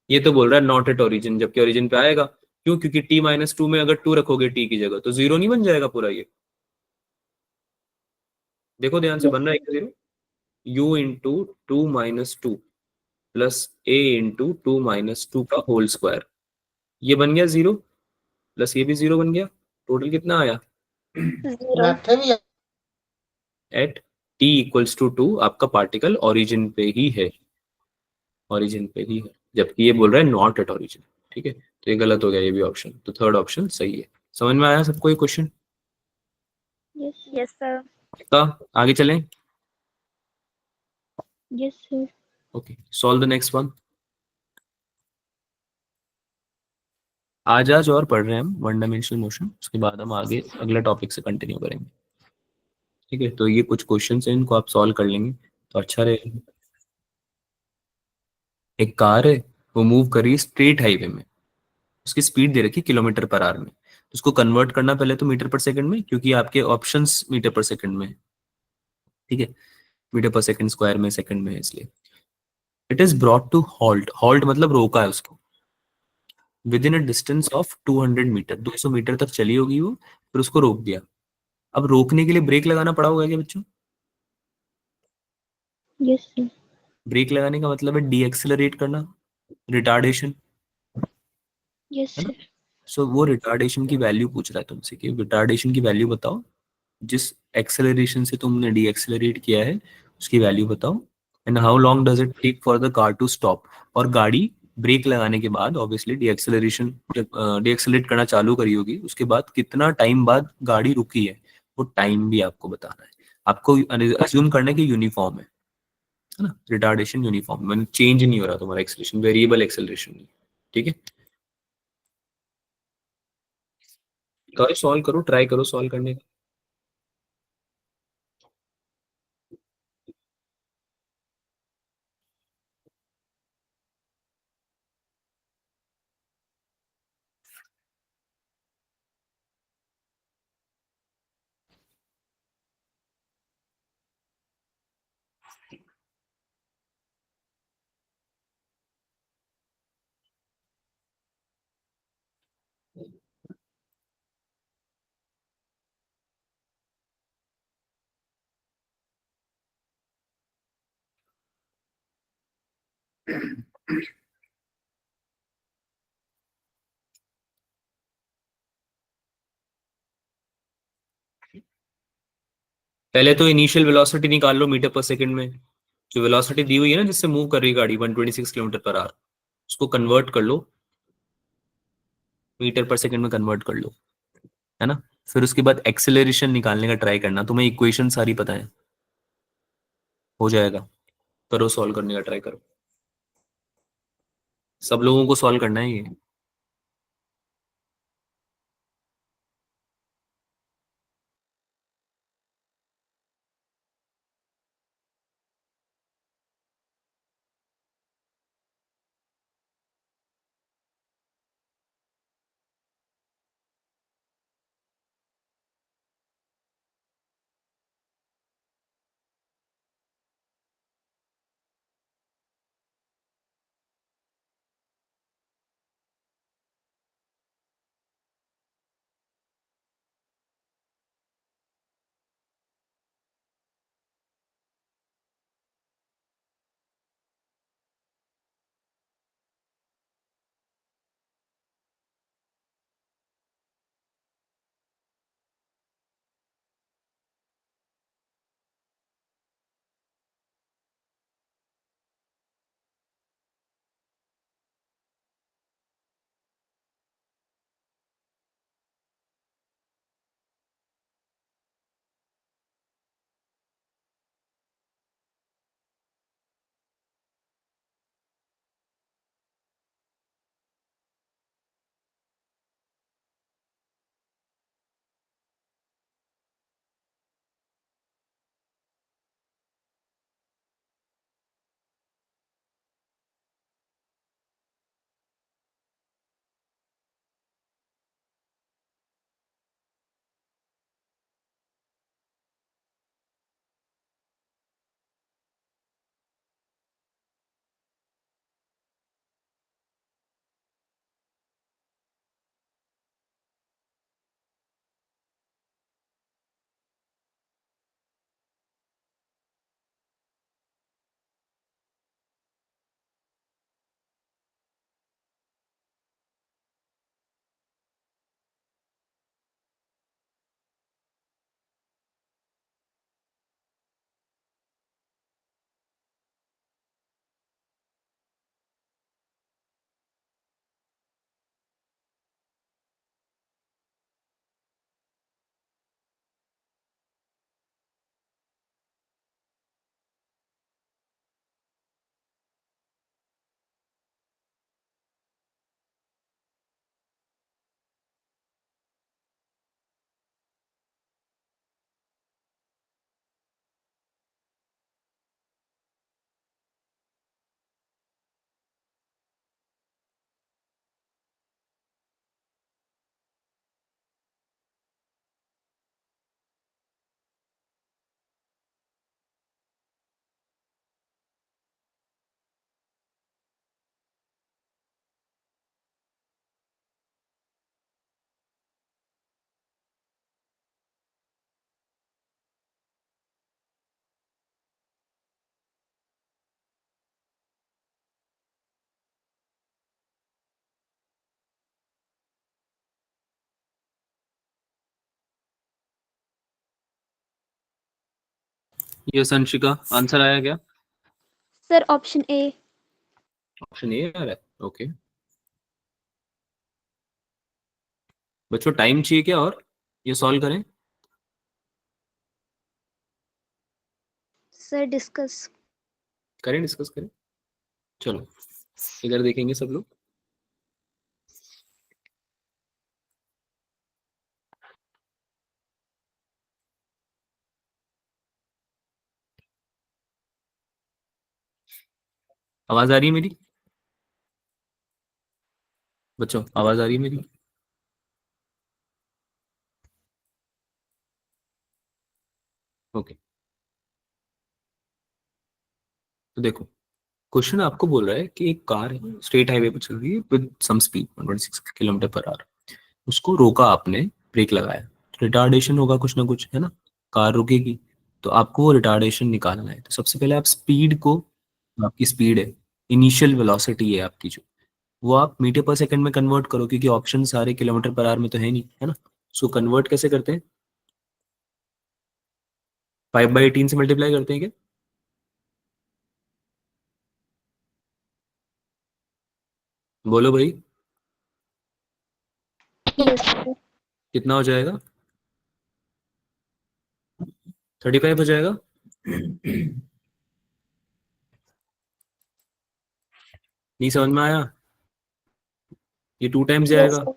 ये तो बोल रहा है नॉट एट ओरिजिन, जबकि ओरिजिन पे आएगा। क्यों? क्योंकि टी माइनस 2 में अगर 2 रखोगे टी की जगह तो जीरो नहीं बन जाएगा पूरा ये? देखो ध्यान से, Yes. बन रहा है क्या zero? You into 2 - 2 plus A into 2 - 2 का होल स्क्वायर, ये बन गया जीरो, प्लस ये भी जीरो बन गया। टोटल कितना आया? Zero. At T equals to 2 आपका पार्टिकल ओरिजिन पे ही है, ओरिजिन पे ही है, जबकि ये बोल रहा है नॉट एट ओरिजिन। ठीक है, तो ये गलत हो गया ये भी ऑप्शन, तो थर्ड ऑप्शन सही है। समझ में आया सबको ये क्वेश्चन? Yes. Yes sir. का आगे चलें? Yes, sir. Okay, solve the next one. आज आज और पढ़ रहे हैं हम वन डायमेंशनल मोशन, उसके बाद हम आगे अगले टॉपिक से कंटिन्यू करेंगे। ठीक है, तो ये कुछ क्वेश्चंस हैं, इनको आप सॉल्व कर लेंगे तो अच्छा रहेगा। एक कार है, वो मूव कर रही है स्ट्रेट हाईवे में, उसकी स्पीड दे रखी है किलोमीटर पर आवर में, तो उसको कन्वर्ट करना पहले तो मीटर पर सेकंड में, क्योंकि आपके ऑप्शंस मीटर पर सेकंड में है। ठीक है, मीटर पर सेकंड स्क्वायर में सेकंड में है इसलिए। It is brought to halt, halt मतलब रोका है उसको, within a distance of 200 metre, 200 metre तक चली होगी वो, फिर उसको रोक दिया। अब रोकने के लिए ब्रेक लगाना पड़ा होगा क्या बच्चों? Yes, sir. ब्रेक लगाने का मतलब है डी एक्सेलरेट करना, रिटार्डेशन, Yes, है ना। sir. सो वो रिटार्डेशन की वैल्यू पूछ रहा है तुमसे कि रिटार्डेशन की वैल्यू बताओ, जिस एक्सेलरेशन से तुमने डी एक्सेलरेट किया है उसकी वैल्यू बताओ, and how long does it take for the car to stop. और गाड़ी ब्रेक लगाने के बाद obviously deceleration, decelerate करना चालू करी होगी, उसके बाद कितना टाइम बाद गाड़ी रुकी है, वो टाइम भी आपको बताना है। आपको अज्यूम करना है कि यूनिफॉर्म है ना, रिटार्डेशन यूनिफॉर्म, मैंने चेंज नहीं हो रहा तुम्हारा एक्सेलरेशन, वेरिएबल एक्सेलरेशन नहीं। ठीक है, तो सॉल्व करो, ट्राई करो सॉल्व करने का। पहले तो इनिशियल वेलोसिटी निकाल लो मीटर पर सेकंड में, जो वेलोसिटी दी हुई है ना जिससे मूव कर रही है गाड़ी 126 किलोमीटर पर आवर, उसको कन्वर्ट कर लो, मीटर पर सेकंड में कन्वर्ट कर लो, है ना। फिर उसके बाद एक्सेलरेशन निकालने का ट्राई करना, तुम्हें इक्वेशन सारी पता है, हो जाएगा। करो सॉल्व करने का ट्राई करो, सब लोगों को सॉल्व करना है ये। यस अंशिका, आंसर आया क्या? Sir option A. Option A आ रहा है, ओके। बच्चों टाइम चाहिए क्या और ये सॉल्व करें? Sir discuss. करें, डिस्कस करें। चलो इधर देखेंगे सब लोग। आवाज आ रही है मेरी? बच्चों आवाज आ रही है मेरी? ओके, तो देखो क्वेश्चन आपको बोल रहा है कि एक कार है, स्ट्रेट हाईवे पे चल रही है with some speed 126 kilometre per hour. उसको रोका आपने, ब्रेक लगाया, रिटार्डेशन होगा कुछ ना कुछ, है ना? कार रुकेगी, तो आपको वो रिटार्डेशन निकालना है। तो सबसे पहले आप स्पीड को, आपकी स्पीड है, इनिशियल वेलोसिटी है आपकी जो, वो आप मीटर पर सेकंड में कन्वर्ट करो, क्योंकि ऑप्शन सारे किलोमीटर पर आवर में तो है नहीं, है ना? सो कन्वर्ट कैसे करते हैं? 5/18 से मल्टीप्लाई करते हैं क्या? बोलो भाई, यस सर। कितना हो जाएगा? 35 हो जाएगा। नहीं समझ में आया? ये 2 टाइम्स यस जाएगा, सर।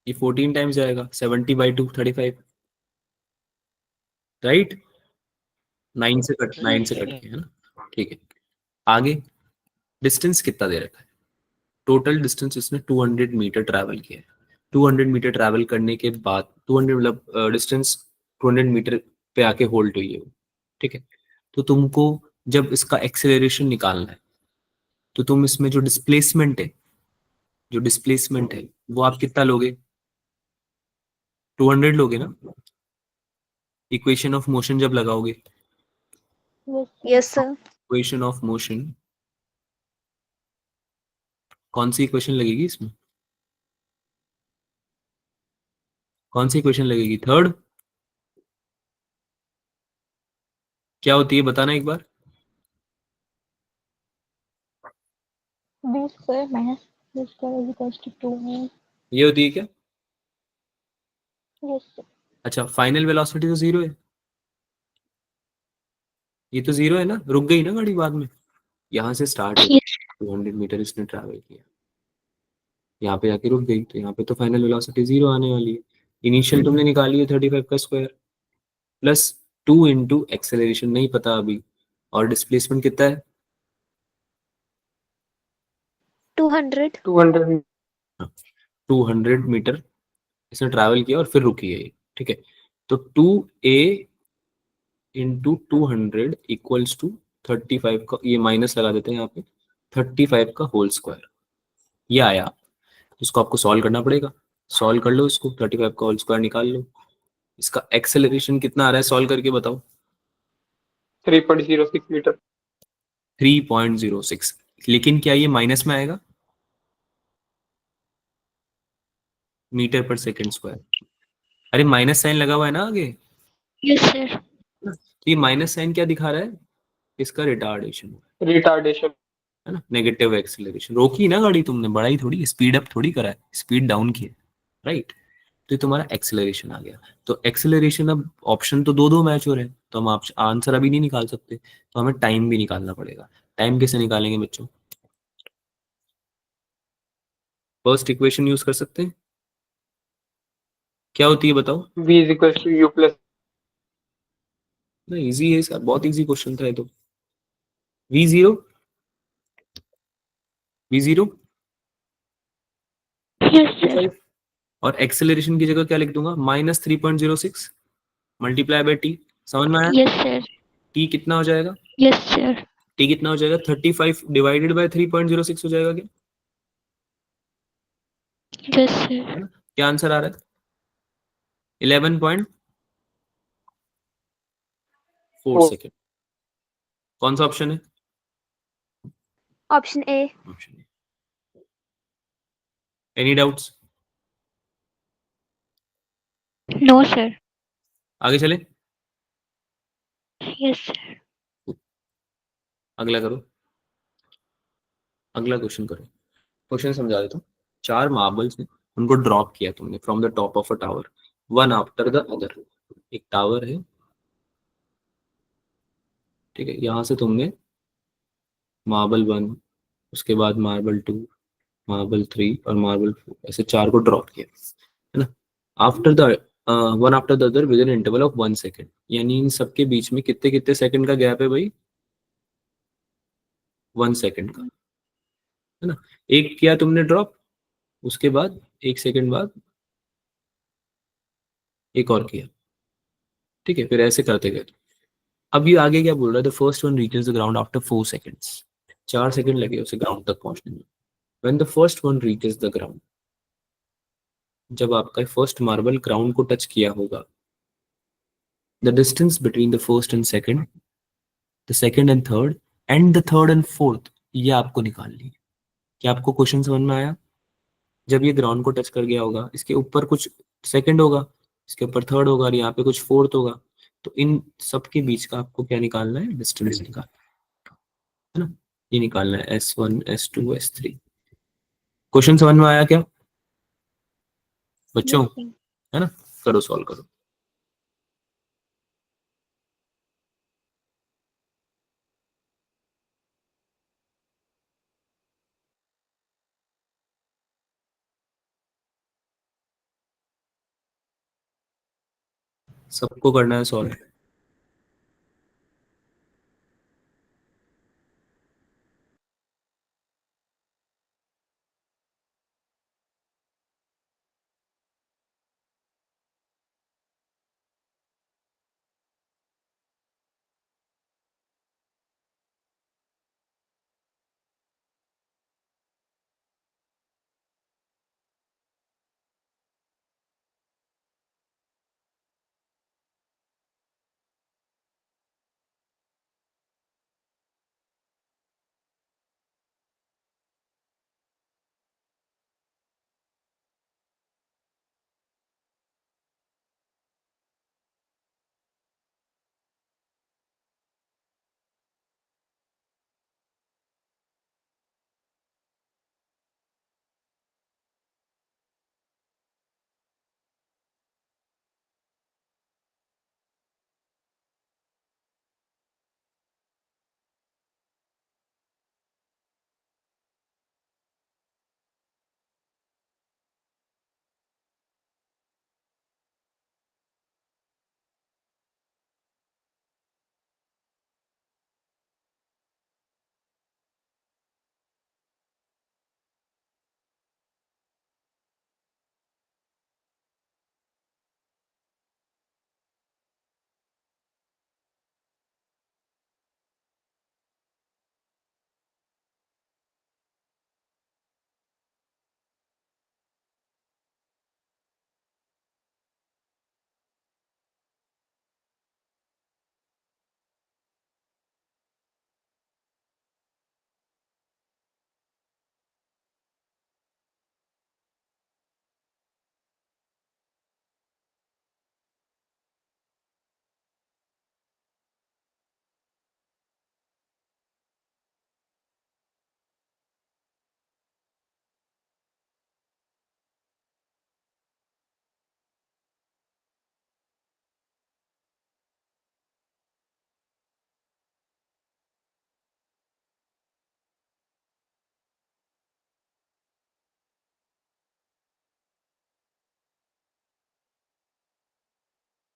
ये 14 टाइम्स जाएगा, 70/2 35, राइट? 9 से कट के, है ना? ठीक है। आगे डिस्टेंस कितना दे रखा है? टोटल डिस्टेंस इसने 200 मीटर ट्रैवल किया है। 200 मीटर ट्रैवल करने के बाद 200 मतलब डिस्टेंस 200 मीटर पे आके होल्ड हुई है वो, ठीक है? तो तुमको जब इसका एक्सेलरेशन निकालना है, तो तुम इसमें जो डिस्प्लेसमेंट है, जो डिस्प्लेसमेंट है वो आप कितना लोगे? 200 लोगे ना? इक्वेशन ऑफ मोशन जब लगाओगे, yes sir. Equation of motion, कौन सी इक्वेशन लगेगी इसमें? कौन सी इक्वेशन लगेगी? थर्ड? क्या होती है बताना एक बार। B square minus b square equals to 2 है। ये होती है क्या? Yes sir. अच्छा, फाइनल वेलोसिटी तो जीरो है, ये तो जीरो है ना, रुक गई ना गाड़ी बाद में। यहाँ से स्टार्ट हो, यस 200 मीटर इसने ट्रैवल किया, यहाँ पे आके रुक गई, तो यहाँ पे तो फाइनल वेलोसिटी जीरो आने वाली है। इनिशियल तुमने निकाली है 35 का स्क्वायर, प्लस 2 इंटू एक्सेलरेशन नहीं पता अभी, और डिस्प्लेसमेंट कितना है? 200। 200 200 मीटर इसने ट्रैवल किया और फिर रुकी है ये, ठीक है? तो 2a इंटू 200 इक्वल्स टू 35 का, ये माइनस लगा देते हैं यहाँ पे, 35 का होल स्क्वायर, ये आया। इसको आपको सॉल्व करना पड़ेगा, सॉल्व कर लो इसको, 35 का होल स्क्वायर निकाल लो। इसका एक्सेलरेशन कितना आ रहा है सॉल्व करके बताओ? 3.06 मीटर। 3.06, लेकिन क्या ये माइनस में आएगा? मीटर पर सेकंड स्क्वायर, अरे माइनस साइन लगा हुआ है ना आगे। Yes sir. तो ये माइनस साइन क्या दिखा रहा है? इसका रिटार्डेशन, रिटार्डेशन। है ना? Negative acceleration. रोकी ना गाड़ी तुमने, बढ़ाई थोड़ी, स्पीड अप थोड़ी करा है, स्पीड डाउन की है, राइट? तो ये तुम्हारा एक्सेलरेशन आ गया। तो एक्सेलरेशन, अब ऑप्शन तो दो दो मैच हो रहे हैं, तो हम आंसर अभी नहीं निकाल सकते, तो हमें टाइम भी निकालना पड़ेगा। टाइम कैसे निकालेंगे बच्चों? फर्स्ट इक्वेशन यूज कर सकते हैं, क्या होती है बताओ? v is equal to u plus. नहीं इजी है सर, बहुत इजी क्वेश्चन था ये तो। V0, V0 yes sir. 5, और एक्सेलरेशन की जगह क्या लिख दूंगा? -3.06 मल्टीप्लाई बाय टी। समझ में आया? Yes sir. टी कितना हो जाएगा? Yes sir. टी कितना हो जाएगा? 35 डिवाइडेड बाय 3.06 हो जाएगा क्या? यस है सर। ना? क्या आंसर आ रहा है? 11.4 सेकेंड। कौन सा ऑप्शन है? Option A. Option, any doubts? No sir. आगे चले। Yes, sir. अगला करो, अगला क्वेश्चन करो। क्वेश्चन समझा देता हूँ। 4 मार्बल्स ने उनको ड्रॉप किया तुमने from the top of a tower, one after the other. एक टावर है, ठीक है, यहाँ से तुमने मार्बल 1, उसके बाद मार्बल 2, मार्बल 3 और मार्बल 4, ऐसे 4 को ड्रॉप किया, है ना। After the one after the other with an interval of 1 second, यानी इन सबके बीच में कितने कितने सेकंड का गैप है भाई? 1 सेकेंड का, है ना। एक किया तुमने ड्रॉप, उसके बाद 1 सेकेंड बाद एक और किया, ठीक है, फिर ऐसे करते गए। अब ये आगे क्या बोल रहा है? The first one reaches the ground after 4 seconds, 4 second लगे उसे ग्राउंड तक पहुंचने में। When the first one reaches the ground, जब आपका फर्स्ट मार्बल ग्राउंड को टच किया होगा, the distance between the first and second, the second and third, and the third and fourth, ये आपको निकालनी है। क्या आपको क्वेश्चन समझ में आया? जब ये ग्राउंड को टच कर गया होगा, इसके ऊपर कुछ सेकंड होगा, इसके ऊपर थर्ड होगा और यहाँ पे कुछ फोर्थ होगा, तो इन सब के बीच का आपको क्या निकालना है? डिस्टेंस निकालना है ना। ये निकालना है S1 S2 S3। क्वेश्चन समझ में आया क्या बच्चों? Yes, sir. है ना, करो, सॉल्व करो। सबको करना है सॉल्व।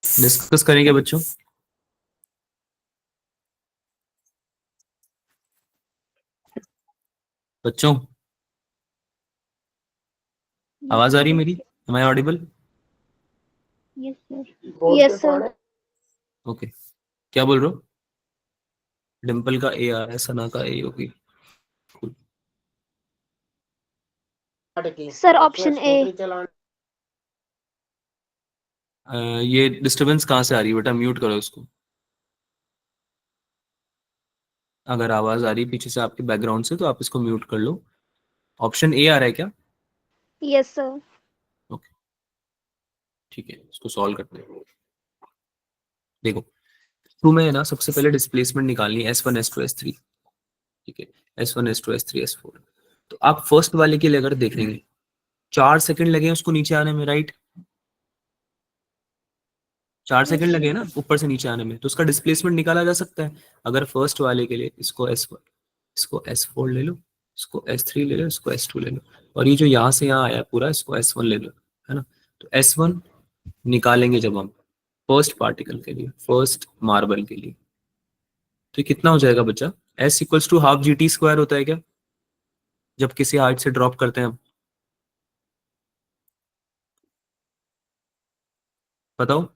डिस्कस करेंगे बच्चों। बच्चों आवाज आ रही है मेरी? Am I audible? Yes, sir. Yes, sir. Okay, क्या बोल रहे हो? डिम्पल का ए आ रहा है, सना का ए होगी। Sir, option A. ये डिस्टरबेंस कहाँ से आ रही है बेटा? म्यूट करो इसको। अगर आवाज आ रही है पीछे से आपके बैकग्राउंड से तो आप इसको म्यूट कर लो। ऑप्शन ए आ रहा है क्या? Yes, sir. ओके, ठीक है, इसको सॉल्व करते हैं। देखो, तुम्हें ना सबसे पहले डिस्प्लेसमेंट निकालनी है S1 S2 S3, ठीक है, S1 S2 S3 S4। तो आप फर्स्ट वाले के लिए अगर देखेंगे 4 सेकंड लगे उसको नीचे आने में, राइट, 4 सेकंड Yes, लगे sir. ना ऊपर से नीचे आने में, तो उसका डिस्प्लेसमेंट निकाला जा सकता है। अगर फर्स्ट वाले के लिए इसको S1, इसको S4 ले लो, इसको S3 ले लो, इसको S2 ले लो, और ये जो यहाँ से यहाँ आया पूरा इसको S1 ले लो, है ना। तो S1 निकालेंगे जब हम फर्स्ट पार्टिकल के लिए, फर्स्ट मार्बल के लिए, तो ये कितना हो जाएगा बच्चा? S equals to half G T square होता है क्या, जब किसी हाइट से ड्रॉप करते हैं हम? बताओ।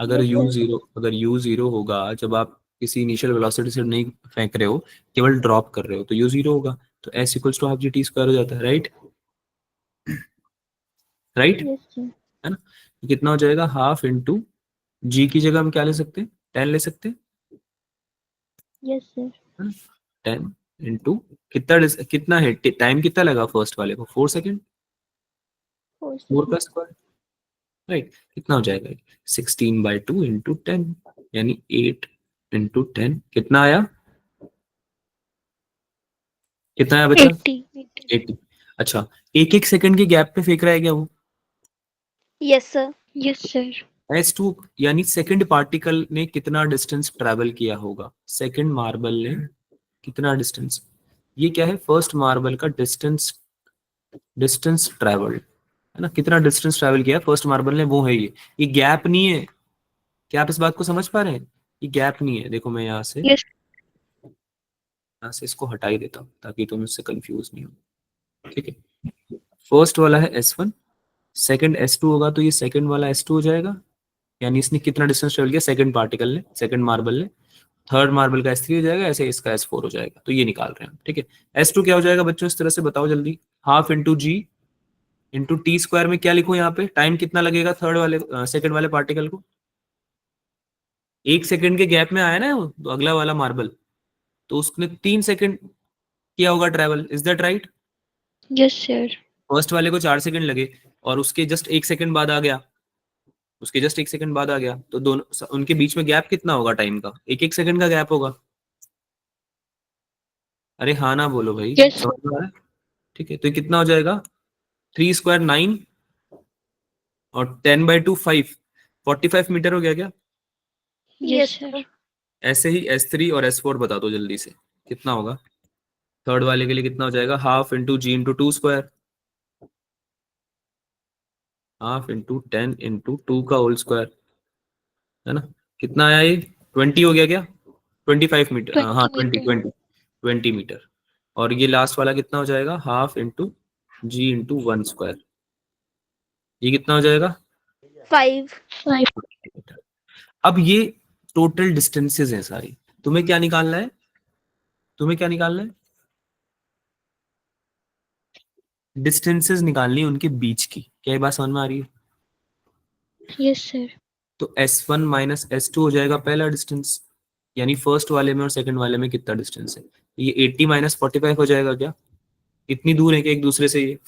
अगर Yes, u sir. जीरो अगर u जीरो होगा जब आप किसी इनिशियल वेलोसिटी से नहीं फेंक रहे हो, केवल ड्रॉप कर रहे हो, तो u जीरो होगा, तो s equals to half G T square हो जाता है, राइट, राइट, Yes, sir. है ना। ये कितना हो जाएगा? हाफ इंटू जी की जगह हम क्या ले सकते हैं? 10 ले सकते हैं, Yes, sir. है ना। 10 इंटू कितना है, टाइम कितना लगा फर्स्ट वाले को? 4 सेकेंड, 4 4 का seconds. Square, right. कितना हो जाएगा? 16/2 इंटू 10, यानी 8 इंटू 10, कितना आया? कितना आया बच्चा? 80. 80। अच्छा, एक एक सेकंड के गैप पे फेंक रहा है क्या वो? Yes, sir. Yes, sir. S2 यानी सेकंड पार्टिकल ने कितना डिस्टेंस ट्रैवल किया होगा, सेकंड मार्बल ने कितना डिस्टेंस, ये क्या है? फर्स्ट मार्बल का डिस्टेंस, डिस्टेंस ट्रैवल्ड, है ना, कितना डिस्टेंस ट्रैवल किया फर्स्ट मार्बल ने, वो है ये गैप नहीं है। क्या आप इस बात को समझ पा रहे हैं? ये गैप नहीं है। देखो मैं Yes. यहाँ से इसको हटा ही देता हूँ ताकि तुम इससे कंफ्यूज नहीं हो, ठीक है। फर्स्ट वाला है S1, सेकंड S2 होगा, तो ये सेकंड वाला S2 हो जाएगा, यानी इसने कितना डिस्टेंस ट्रेवल किया सेकंड पार्टिकल ने, सेकंड मार्बल ने। थर्ड मार्बल का S3 हो जाएगा, ऐसे इसका S4 हो जाएगा, तो ये निकाल रहे हैं हम, ठीक है। S2 क्या हो जाएगा बच्चों, इस तरह से बताओ जल्दी, half into g into T square में क्या लिखूं यहाँ पे, टाइम कितना लगेगा थर्ड वाले सेकंड वाले पार्टिकल को? 1 सेकंड के गैप में आया ना वो, तो अगला वाला मार्बल, तो उसने 3 सेकंड किया होगा travel, is that right? Yes, sir. First वाले को 4 सेकंड लगे और उसके जस्ट 1 सेकंड बाद आ गया, उसके जस्ट 1 सेकंड बाद आ गया, तो दोनों उनके बीच में गैप कितना होगा टाइम का? एक एक सेकंड का गैप होगा। अरे हाँ ना बोलो भाई, Yes, sir. समझ में आ रहा है? ठीक है, तो ये कितना हो जाएगा? 3 स्क्वायर 9 और 10/2 5, 45 मीटर हो गया क्या? Yes, sir. ऐसे ही S3 और S4 बता दो जल्दी से, कितना होगा? थर्ड वाले के लिए कितना हो जाएगा? Half into g into two square, half into 10 into 2 का होल स्क्वायर, है ना। कितना आया ये? 20 हो गया क्या? 25 मीटर, हाँ 20 20 meter. 20 20 मीटर। और ये लास्ट वाला कितना हो जाएगा? Half into g into 1 square, ये कितना हो जाएगा? 5. 5. अब ये टोटल डिस्टेंसेस हैं सारी, तुम्हें क्या निकालना है? तुम्हें क्या निकालना है? डिस्टेंसेस निकालनी है उनके बीच की। क्या ये बात समझ में आ रही है? Yes, sir. तो S1 माइनस S2 हो जाएगा पहला डिस्टेंस, यानी फर्स्ट वाले में और सेकंड वाले में कितना डिस्टेंस है? ये 80 माइनस 45 हो जाएगा क्या? इतनी दूर है कि एक दूसरे से ये?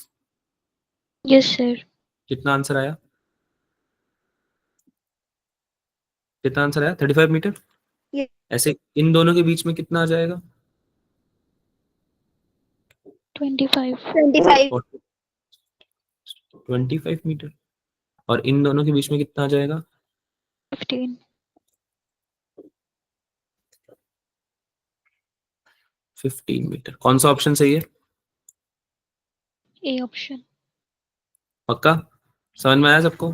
Yes, sir. कितना आंसर आया? कितना आंसर आया? 35 मीटर। Yes. ऐसे इन दोनों के बीच में कितना आ जाएगा? 25. 25. और 25 मीटर। और इन दोनों के बीच में कितना आ जाएगा? 15. 15 मीटर। कौन सा ऑप्शन सही है? A option. पक्का? समझ में आया सबको?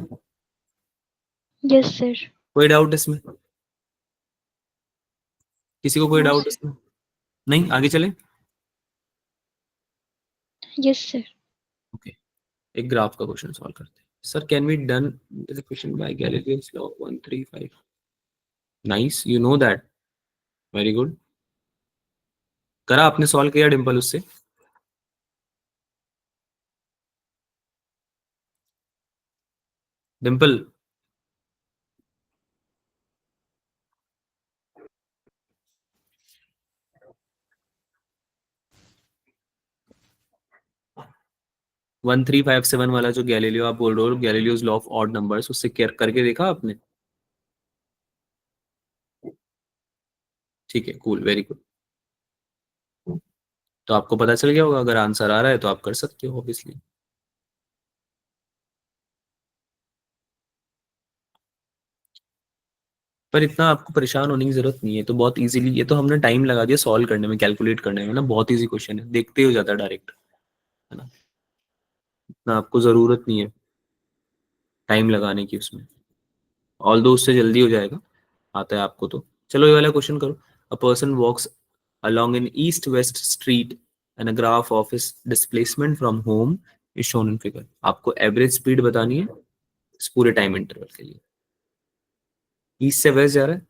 Yes, sir. कोई डाउट इसमें? किसी को कोई No, डाउट sir. इसमें? नहीं, आगे चले। Yes, sir. ओके, एक ग्राफ का क्वेश्चन सॉल्व करते हैं। Sir can we done the question by Galileo's law 135? Nice, you know that, very good. करा आपने सॉल्व किया डिम्पल उससे? Dimple, one three five seven वाला जो गैलीलियो आप बोल रहे हो, Galileo's law of odd numbers, उससे केयर करके देखा आपने? ठीक है, कूल, वेरी गुड। तो आपको पता चल गया होगा, अगर आंसर आ रहा है तो आप कर सकते हो ऑब्वियसली। पर इतना आपको परेशान होने की जरूरत नहीं है, तो बहुत इजीली, ये तो हमने टाइम लगा दिया सॉल्व करने में, कैलकुलेट करने में ना, बहुत इजी क्वेश्चन है, देखते हो जाता है डायरेक्ट, है ना, इतना आपको जरूरत नहीं है टाइम लगाने की उसमें, ऑल दो उससे जल्दी हो जाएगा, आता है आपको तो। चलो ये वाला क्वेश्चन करो। A person walks along an east west street and a graph of his displacement from home is shown in figure। आपको एवरेज स्पीड बतानी है इस पूरे टाइम इंटरवल के लिए, ईस्ट से वेस्ट जा रहा है,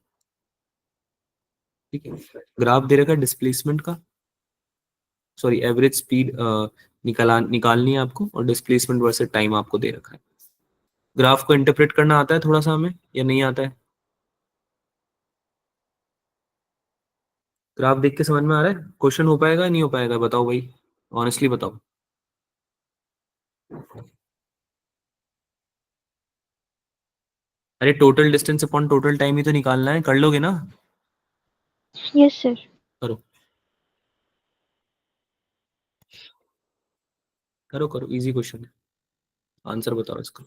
ठीक है, ग्राफ दे रखा है डिस्प्लेसमेंट का, सॉरी एवरेज स्पीड निकालनी है आपको, और डिस्प्लेसमेंट वर्सेस टाइम आपको दे रखा है। ग्राफ को इंटरप्रेट करना आता है थोड़ा सा हमें, या नहीं आता है? ग्राफ देख के समझ में आ रहा है क्वेश्चन हो पाएगा नहीं हो पाएगा, बताओ भाई, ऑनेस्टली बताओ। अरे total distance upon total time ही तो निकालना है, कर लोगे ना? Yes sir. करो करो करो, इजी क्वेश्चन है, आंसर बताओ इसका।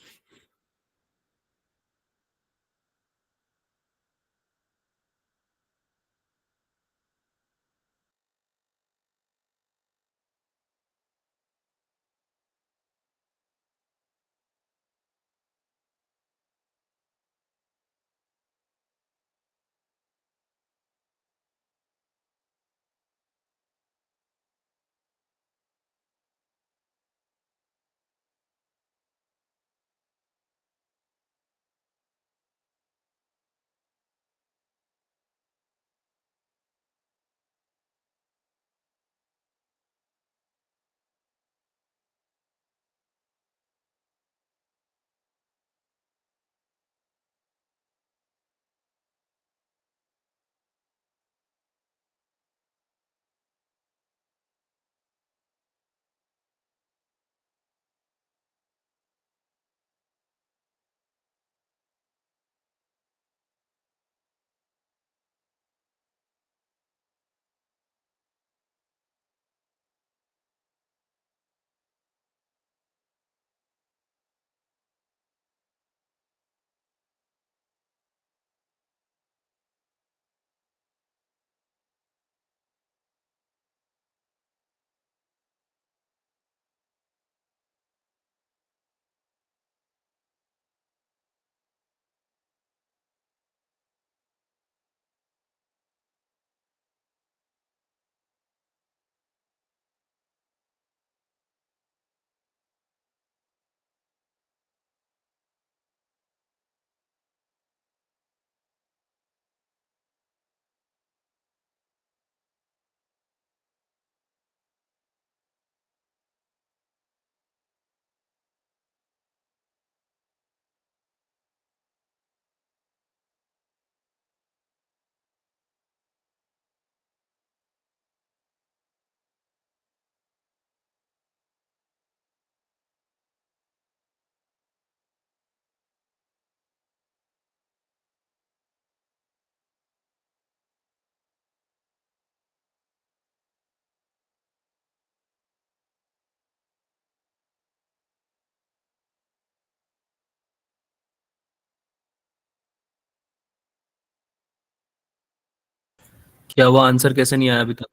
क्या हुआ, आंसर कैसे नहीं आया अभी तक?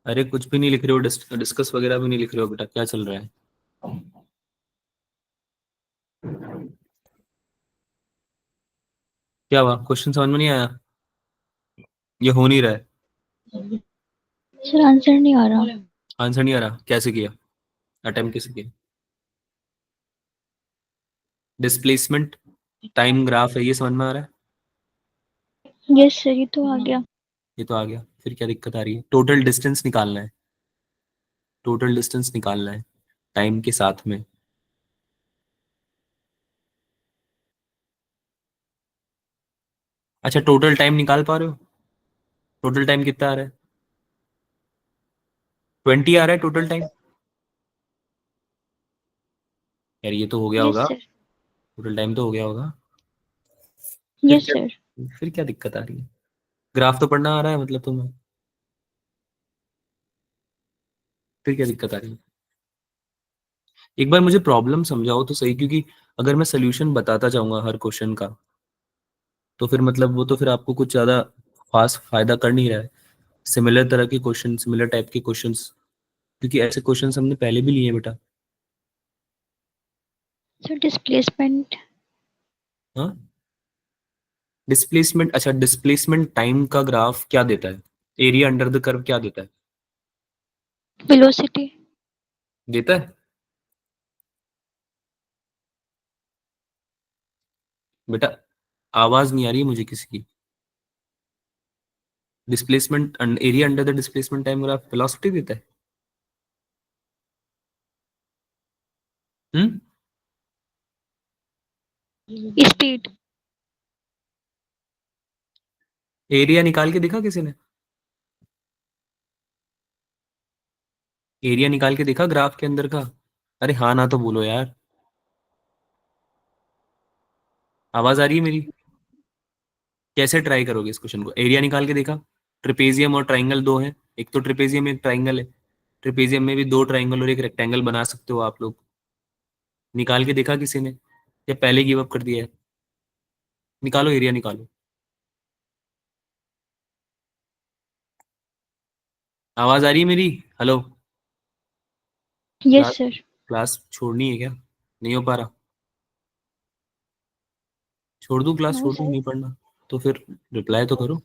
अरे कुछ भी नहीं लिख रहे हो, डिस्कस वगैरह भी नहीं लिख रहे हो बेटा, क्या चल रहा है? क्या हुआ, क्वेश्चन समझ में नहीं आया? ये हो नहीं रहा है, सर आंसर नहीं आ रहा। आंसर नहीं आ रहा, कैसे किया, अटेम्प्ट कैसे किया? डिस्प्लेसमेंट टाइम ग्राफ है, ये समझ में आ रहा है? यस सर, ये तो आ गया। ये तो आ गया, फिर क्या दिक्कत आ रही है? टोटल डिस्टेंस निकालना है, टोटल डिस्टेंस निकालना है टाइम के साथ में। अच्छा टोटल टाइम निकाल पा रहे हो? टोटल टाइम कितना आ रहा है? 20 आ रहा है टोटल टाइम? यार ये तो हो गया यस होगा, सर। टोटल टाइम तो हो गया होगा, फिर यस क्या? सर। फिर क्या दिक्कत आ रही है? ग्राफ तो पढ़ना आ रहा है मतलब तुम्हें, फिर क्या दिक्कत आ रही है? एक बार मुझे प्रॉब्लम समझाओ तो सही, क्योंकि अगर मैं सोल्यूशन बताता जाऊंगा हर क्वेश्चन का तो फिर मतलब वो तो फिर आपको कुछ ज्यादा खास फायदा कर नहीं रहा है। सिमिलर तरह के क्वेश्चन, सिमिलर टाइप के क्वेश्चंस, क्योंकि ऐसे क्वेश्चंस हमने पहले भी लिए हैं बेटा। सर डिस्प्लेसमेंट हाँ, डिस्प्लेसमेंट, अच्छा डिस्प्लेसमेंट टाइम का ग्राफ क्या देता है? एरिया अंडर द कर्व क्या देता है? वेलोसिटी देता है बेटा? आवाज नहीं आ रही है मुझे किसी की। Displacement area under the displacement time graph velocity देता है? हम्म। स्पीड एरिया निकाल के देखा किसी ने? एरिया निकाल के देखा ग्राफ के अंदर का? अरे हाँ ना तो बोलो यार। आवाज आ रही है मेरी? कैसे ट्राई करोगे इस क्वेश्चन को? एरिया निकाल के देखा? ट्रिपेजियम और ट्राइंगल दो हैं, एक तो ट्रिपेजियम एक ट्राइंगल है। ट्रिपेजियम में भी दो ट्राइंगल और एक रेक्टेंगल बना सकते हो आप लोग। निकाल के देखा किसी ने या पहले गिव अप कर दिया है? निकालो, एरिया निकालो। आवाज आ रही है मेरी? Hello? Yes class, sir class छोड़नी है क्या? नहीं हो पा रहा? छोड़ दूं क्लास? नो छोड़ दूं, सर नहीं पढ़ना? तो फिर रिप्लाई तो करो।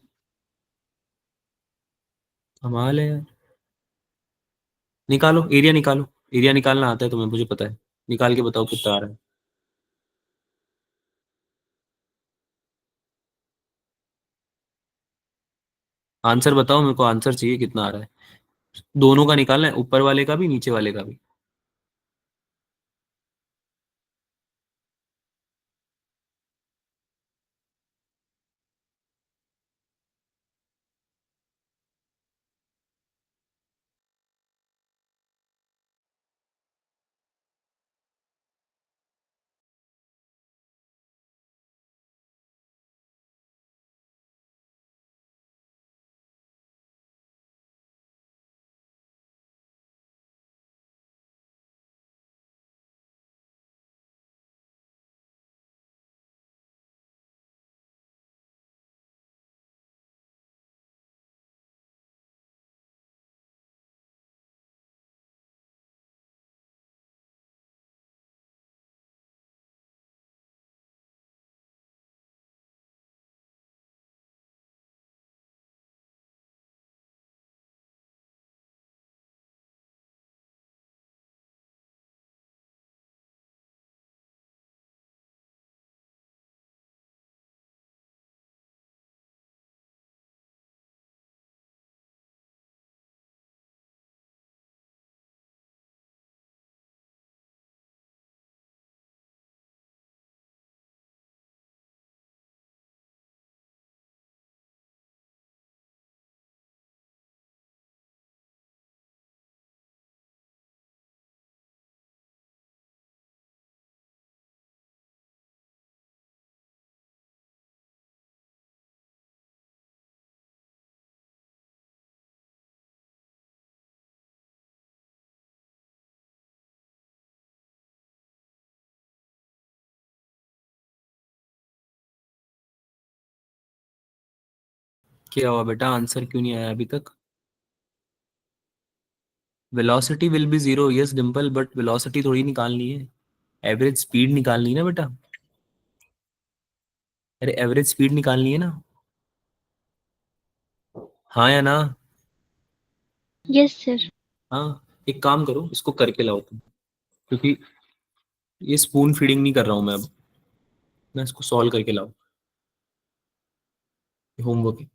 कमाल है यार। निकालो, एरिया निकालो। एरिया निकालना आता है तुम्हें, मुझे पता है। निकाल के बताओ कितना आ रहा है। आंसर बताओ मेरे को, आंसर चाहिए कितना आ रहा है। दोनों का निकालना है, ऊपर वाले का भी नीचे वाले का भी। क्या हुआ बेटा, आंसर क्यों नहीं आया अभी तक? Velocity will be zero, yes Dimple, but velocity थोड़ी निकालनी है, एवरेज स्पीड निकालनी है ना बेटा। अरे एवरेज स्पीड निकालनी है ना। हाँ या ना? यस सर हाँ, एक काम करो, इसको करके लाओ तुम, क्योंकि ये स्पून फीडिंग नहीं कर रहा हूँ मैं अब। मैं इसको सॉल्व करके लाओ, होमवर्क।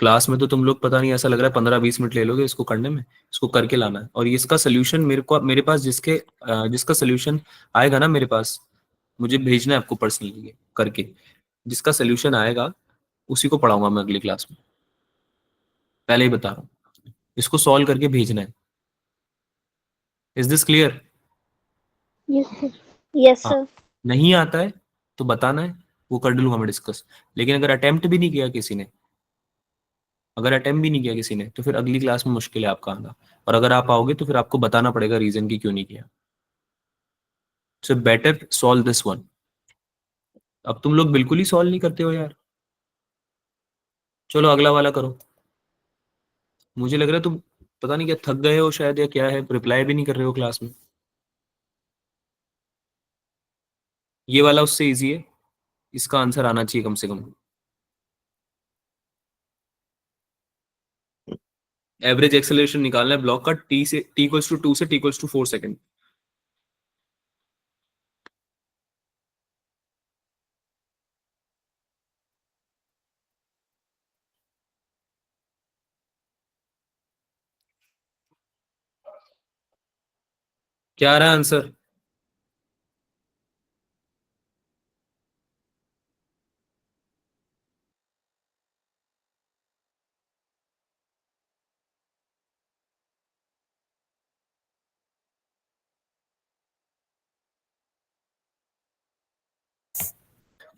क्लास में तो तुम लोग पता नहीं, ऐसा लग रहा है 15-20 मिनट ले लोगे इसको करने में। इसको करके लाना है, और इसका सोल्यूशन मेरे को, मेरे पास जिसका सोल्यूशन आएगा ना मेरे पास, मुझे भेजना है आपको पर्सनली करके। जिसका सोल्यूशन आएगा उसी को पढ़ाऊंगा मैं अगली क्लास में, पहले ही बता रहा हूँ। इसको सॉल्व करके भेजना है। Is this clear? Yes sir Yes, हाँ। sir. नहीं आता है तो बताना है, वो कर लूंगा मैं डिस्कस। लेकिन अगर अटेम्प्ट भी नहीं किया किसी ने, अगर अटेम्प्ट भी नहीं किया किसी ने, तो फिर अगली क्लास में मुश्किल है आपका आना। और अगर आप आओगे तो फिर आपको बताना पड़ेगा रीजन की क्यों नहीं किया। So better solve this one. अब तुम लोग बिल्कुल ही सॉल्व नहीं करते हो यार। चलो अगला वाला करो। मुझे लग रहा है तुम पता नहीं क्या थक गए हो शायद, या क्या है, रिप्लाई भी नहीं कर रहे हो क्लास में। ये वाला उससे इजी है, इसका आंसर आना चाहिए कम से कम। एवरेज एक्सेलरेशन निकालना है ब्लॉक का, टी से टी इक्वल्स टू 2 से टी इक्वल्स टू 4 सेकंड। क्या आ रहा है आंसर?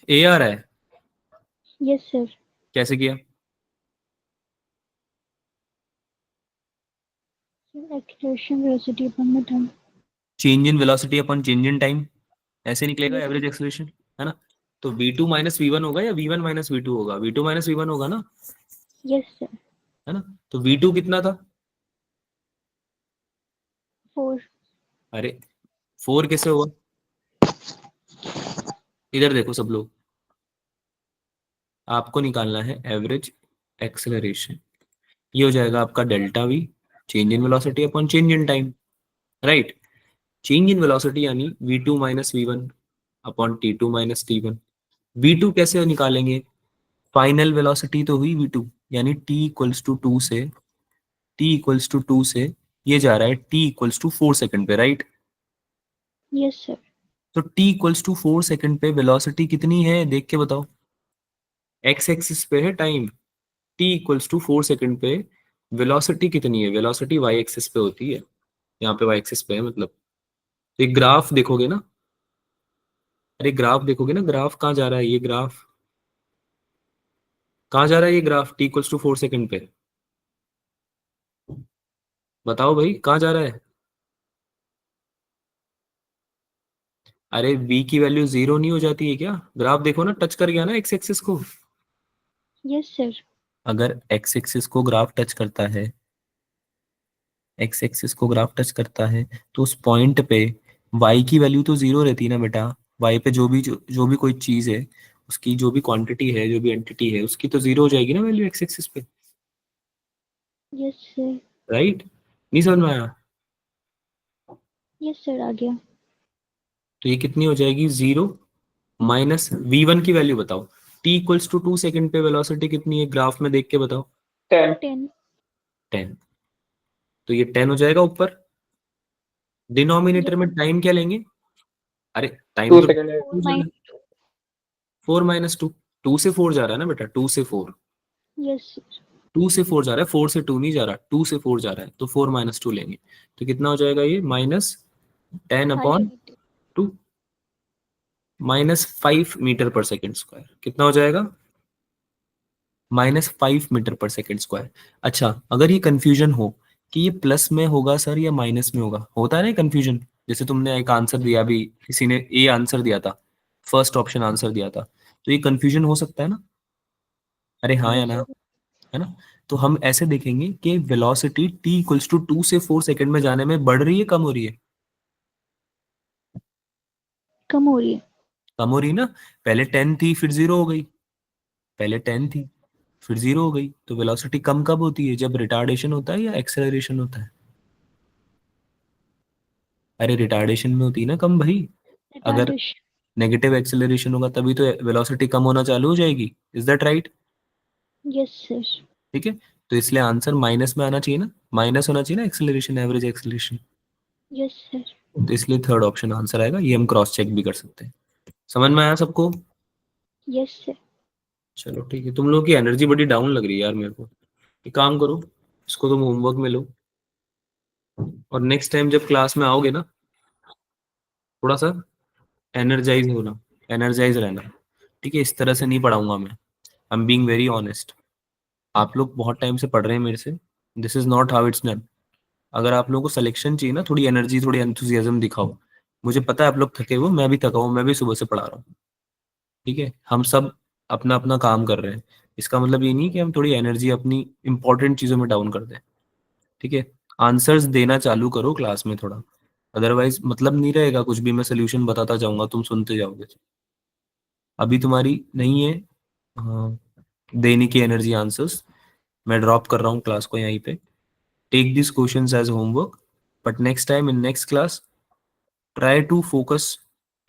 ए आ रहा है। Yes, sir. कैसे किया? Acceleration velocity upon the time. Change in velocity upon change in time, ऐसे निकलेगा Yes, एवरेज एक्सेलरेशन, है ना? तो v2 माइनस वी वन होगा या v1 माइनस वी टू होगा? v2 माइनस वी वन होगा ना, yes, sir. है ना? तो v2 कितना था? 4. अरे 4 कैसे होगा? इधर देखो सब लोग, आपको निकालना है एवरेज एक्सेलरेशन। ये हो जाएगा आपका delta V, change in velocity upon change in time, right? Change in velocity यानी v2 minus V one upon t2 minus t1। v2 कैसे निकालेंगे? फाइनल वेलोसिटी तो हुई v2, यानी t इक्वल्स टू 2 से, t इक्वल्स टू 2 से ये जा रहा है t इक्वल्स टू 4 सेकंड पे, राइट? Yes, sir. तो t इक्वल्स टू 4 सेकंड पे वेलोसिटी कितनी है देख के बताओ। x एक्सिस पे है time, t equals to 4 second पे वेलोसिटी कितनी है? वेलोसिटी y एक्सिस पे होती है, यहाँ पे y एक्सिस पे है मतलब। तो एक ग्राफ देखोगे ना, अरे ग्राफ देखोगे ना, ग्राफ कहाँ जा रहा है ये ग्राफ? कहाँ जा रहा है ये graph t equals to 4 second पे? बताओ भाई कहाँ जा रहा है? अरे v की वैल्यू 0 नहीं हो जाती है क्या? ग्राफ देखो ना, टच कर गया ना x एक्सिस को। Yes, sir. अगर x एक्सिस को ग्राफ टच करता है, x एक्सिस को ग्राफ टच करता है, तो उस पॉइंट पे y की वैल्यू तो 0 रहती है ना बेटा। y पे जो भी कोई चीज है, उसकी जो भी क्वांटिटी है, जो भी एंटिटी है, उसकी तो 0 हो जाएगी ना वैल्यू x एक्सिस पे, Yes, sir. राइट? नहीं समझ में आया? Yes, sir. आ गया. तो ये कितनी हो जाएगी? 0 माइनस v1 की वैल्यू बताओ। t इक्वल्स टू 2 सेकंड पे वेलोसिटी कितनी है ग्राफ में देख के बताओ। 10. 10. 10। तो ये 10 हो जाएगा ऊपर। Denominator Yes. में टाइम क्या लेंगे? अरे टाइम 2 तो सेकंड है. 4 minus. 4 माइनस टू, 2 से 4 जा रहा है ना बेटा, 2 से 4, Yes, sir. 2 से 4 जा रहा है, 4 से 2 नहीं जा रहा, 2 से 4 जा रहा है, तो 4 माइनस 2 लेंगे। तो कितना हो जाएगा ये? माइनस 10 अपॉन 2, माइनस 5 मीटर पर सेकेंड स्क्वायर। कितना हो जाएगा? -5 मीटर पर सेकेंड स्क्वायर। अच्छा, अगर ये कंफ्यूजन हो कि ये प्लस में होगा सर या माइनस में होगा, होता है ना कंफ्यूजन। जैसे तुमने एक आंसर दिया भी, किसी ने ए आंसर दिया था, फर्स्ट ऑप्शन आंसर दिया था, तो ये कंफ्यूजन हो सकता है ना? अरे हाँ या Yes, ना, sir. है ना? तो हम ऐसे देखेंगे कि वेलोसिटी t इक्वल्स टू 2 से 4 सेकंड में जाने में बढ़ रही है कम हो रही है? कम हो रही है. कम हो रही है ना। पहले 10 थी फिर 0 हो गई, पहले 10 थी फिर 0 हो गई। तो वेलोसिटी कम कब होती है? जब रिटार्डेशन होता है या एक्सेलरेशन होता है? अरे रिटार्डेशन में होती है ना कम भाई। अगर Retardation. नेगेटिव एक्सेलरेशन होगा तभी तो वेलोसिटी कम होना चालू हो जाएगी। Is that right? Yes, sir. ठीक है, तो इसलिए आंसर माइनस में आना चाहिए ना, माइनस होना चाहिए ना acceleration, average acceleration. Yes, sir. तो इसलिए थर्ड ऑप्शन आंसर आएगा। ये हम क्रॉस चेक भी कर सकते हैं। समझ में आया सबको? Yes, sir. चलो ठीक है, तुम लोग की एनर्जी बड़ी डाउन लग रही है यार मेरे को। एक काम करो, इसको तुम होमवर्क में लो, और नेक्स्ट टाइम जब क्लास में आओगे ना, थोड़ा सा एनर्जाइज होना, एनर्जाइज रहना। ठीक है, इस तरह से नहीं पढ़ाऊंगा मैं, I am being very honest. आप लोग बहुत टाइम से पढ़ रहे हैं मेरे से, this is not how it's done. अगर आप लोगों को सिलेक्शन चाहिए ना, थोड़ी एनर्जी थोड़ी एंथुजियाज्म दिखाओ। मुझे पता है आप लोग थके हुए, मैं भी थका हूँ, मैं भी सुबह से पढ़ा रहा हूँ। ठीक है, हम सब अपना अपना काम कर रहे हैं, इसका मतलब ये नहीं कि हम थोड़ी एनर्जी अपनी इंपॉर्टेंट चीजों में डाउन कर दें। ठीक है, आंसर्स देना चालू करो क्लास में थोड़ा, अदरवाइज मतलब नहीं रहेगा, कुछ भी मैं सोल्यूशन बताता जाऊंगा तुम सुनते जाओगे। अभी तुम्हारी नहीं है हाँ, देने की एनर्जी आंसर्स, मैं ड्रॉप कर रहा हूँ क्लास को यहीं पे। Take this questions as homework, but next time in next class try to focus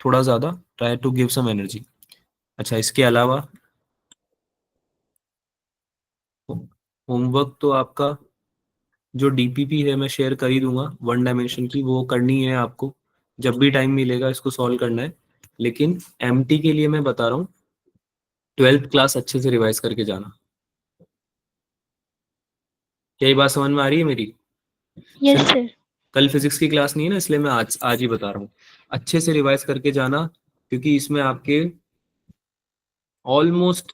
थोड़ा ज़्यादा, try to give some energy. अच्छा, इसके अलावा होमवर्क तो आपका जो डीपीपी है मैं शेयर कर ही दूंगा, वन डायमेंशन की, वो करनी है आपको, जब भी टाइम मिलेगा इसको सॉल्व करना है। लेकिन एमटी के लिए मैं बता रहा हूँ, 12th क्लास अच्छे से रिवाइज करके जाना। क्या ये बात समझ में आ रही है मेरी? यस सिर्फ सर। कल फिजिक्स की क्लास नहीं है ना, इसलिए मैं आज आज ही बता रहा हूँ, अच्छे से रिवाइज करके जाना, क्योंकि इसमें आपके ऑलमोस्ट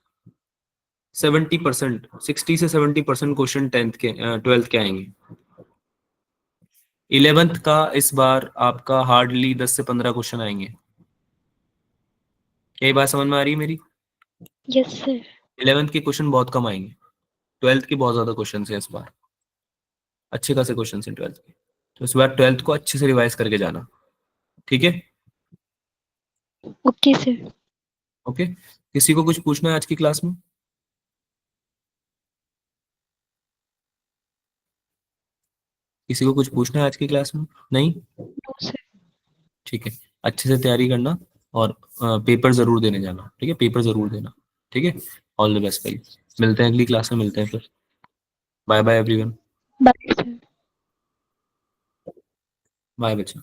70%, 60 से 70% क्वेश्चन 10th के 12th के आएंगे। 11th का इस बार आपका हार्डली 10 से 15 क्वेश्चन आएंगे। क्या ये बात समझ में आ रही है मेरी? Yes sir. 11th के क्वेश्चन बहुत कम आएंगे, 12th के बहुत ज्यादा क्वेश्चन है इस बार, अच्छे खासे क्वेश्चन हैं 12th के। तो इस बार 12th को अच्छे से रिवाइज करके जाना, ठीक है? Okay sir. ओके, किसी को कुछ पूछना है आज की क्लास में? किसी को कुछ पूछना है आज की क्लास में? नहीं? No sir. ठीक है, अच्छे से तैयारी करना, और पेपर जरूर देने जाना, ठीक है, पेपर जरूर देना। ठीक है, ऑल द बेस्ट भाई, मिलते हैं अगली क्लास में, मिलते हैं फिर, bye bye everyone, bye sir. Bye बच्चा।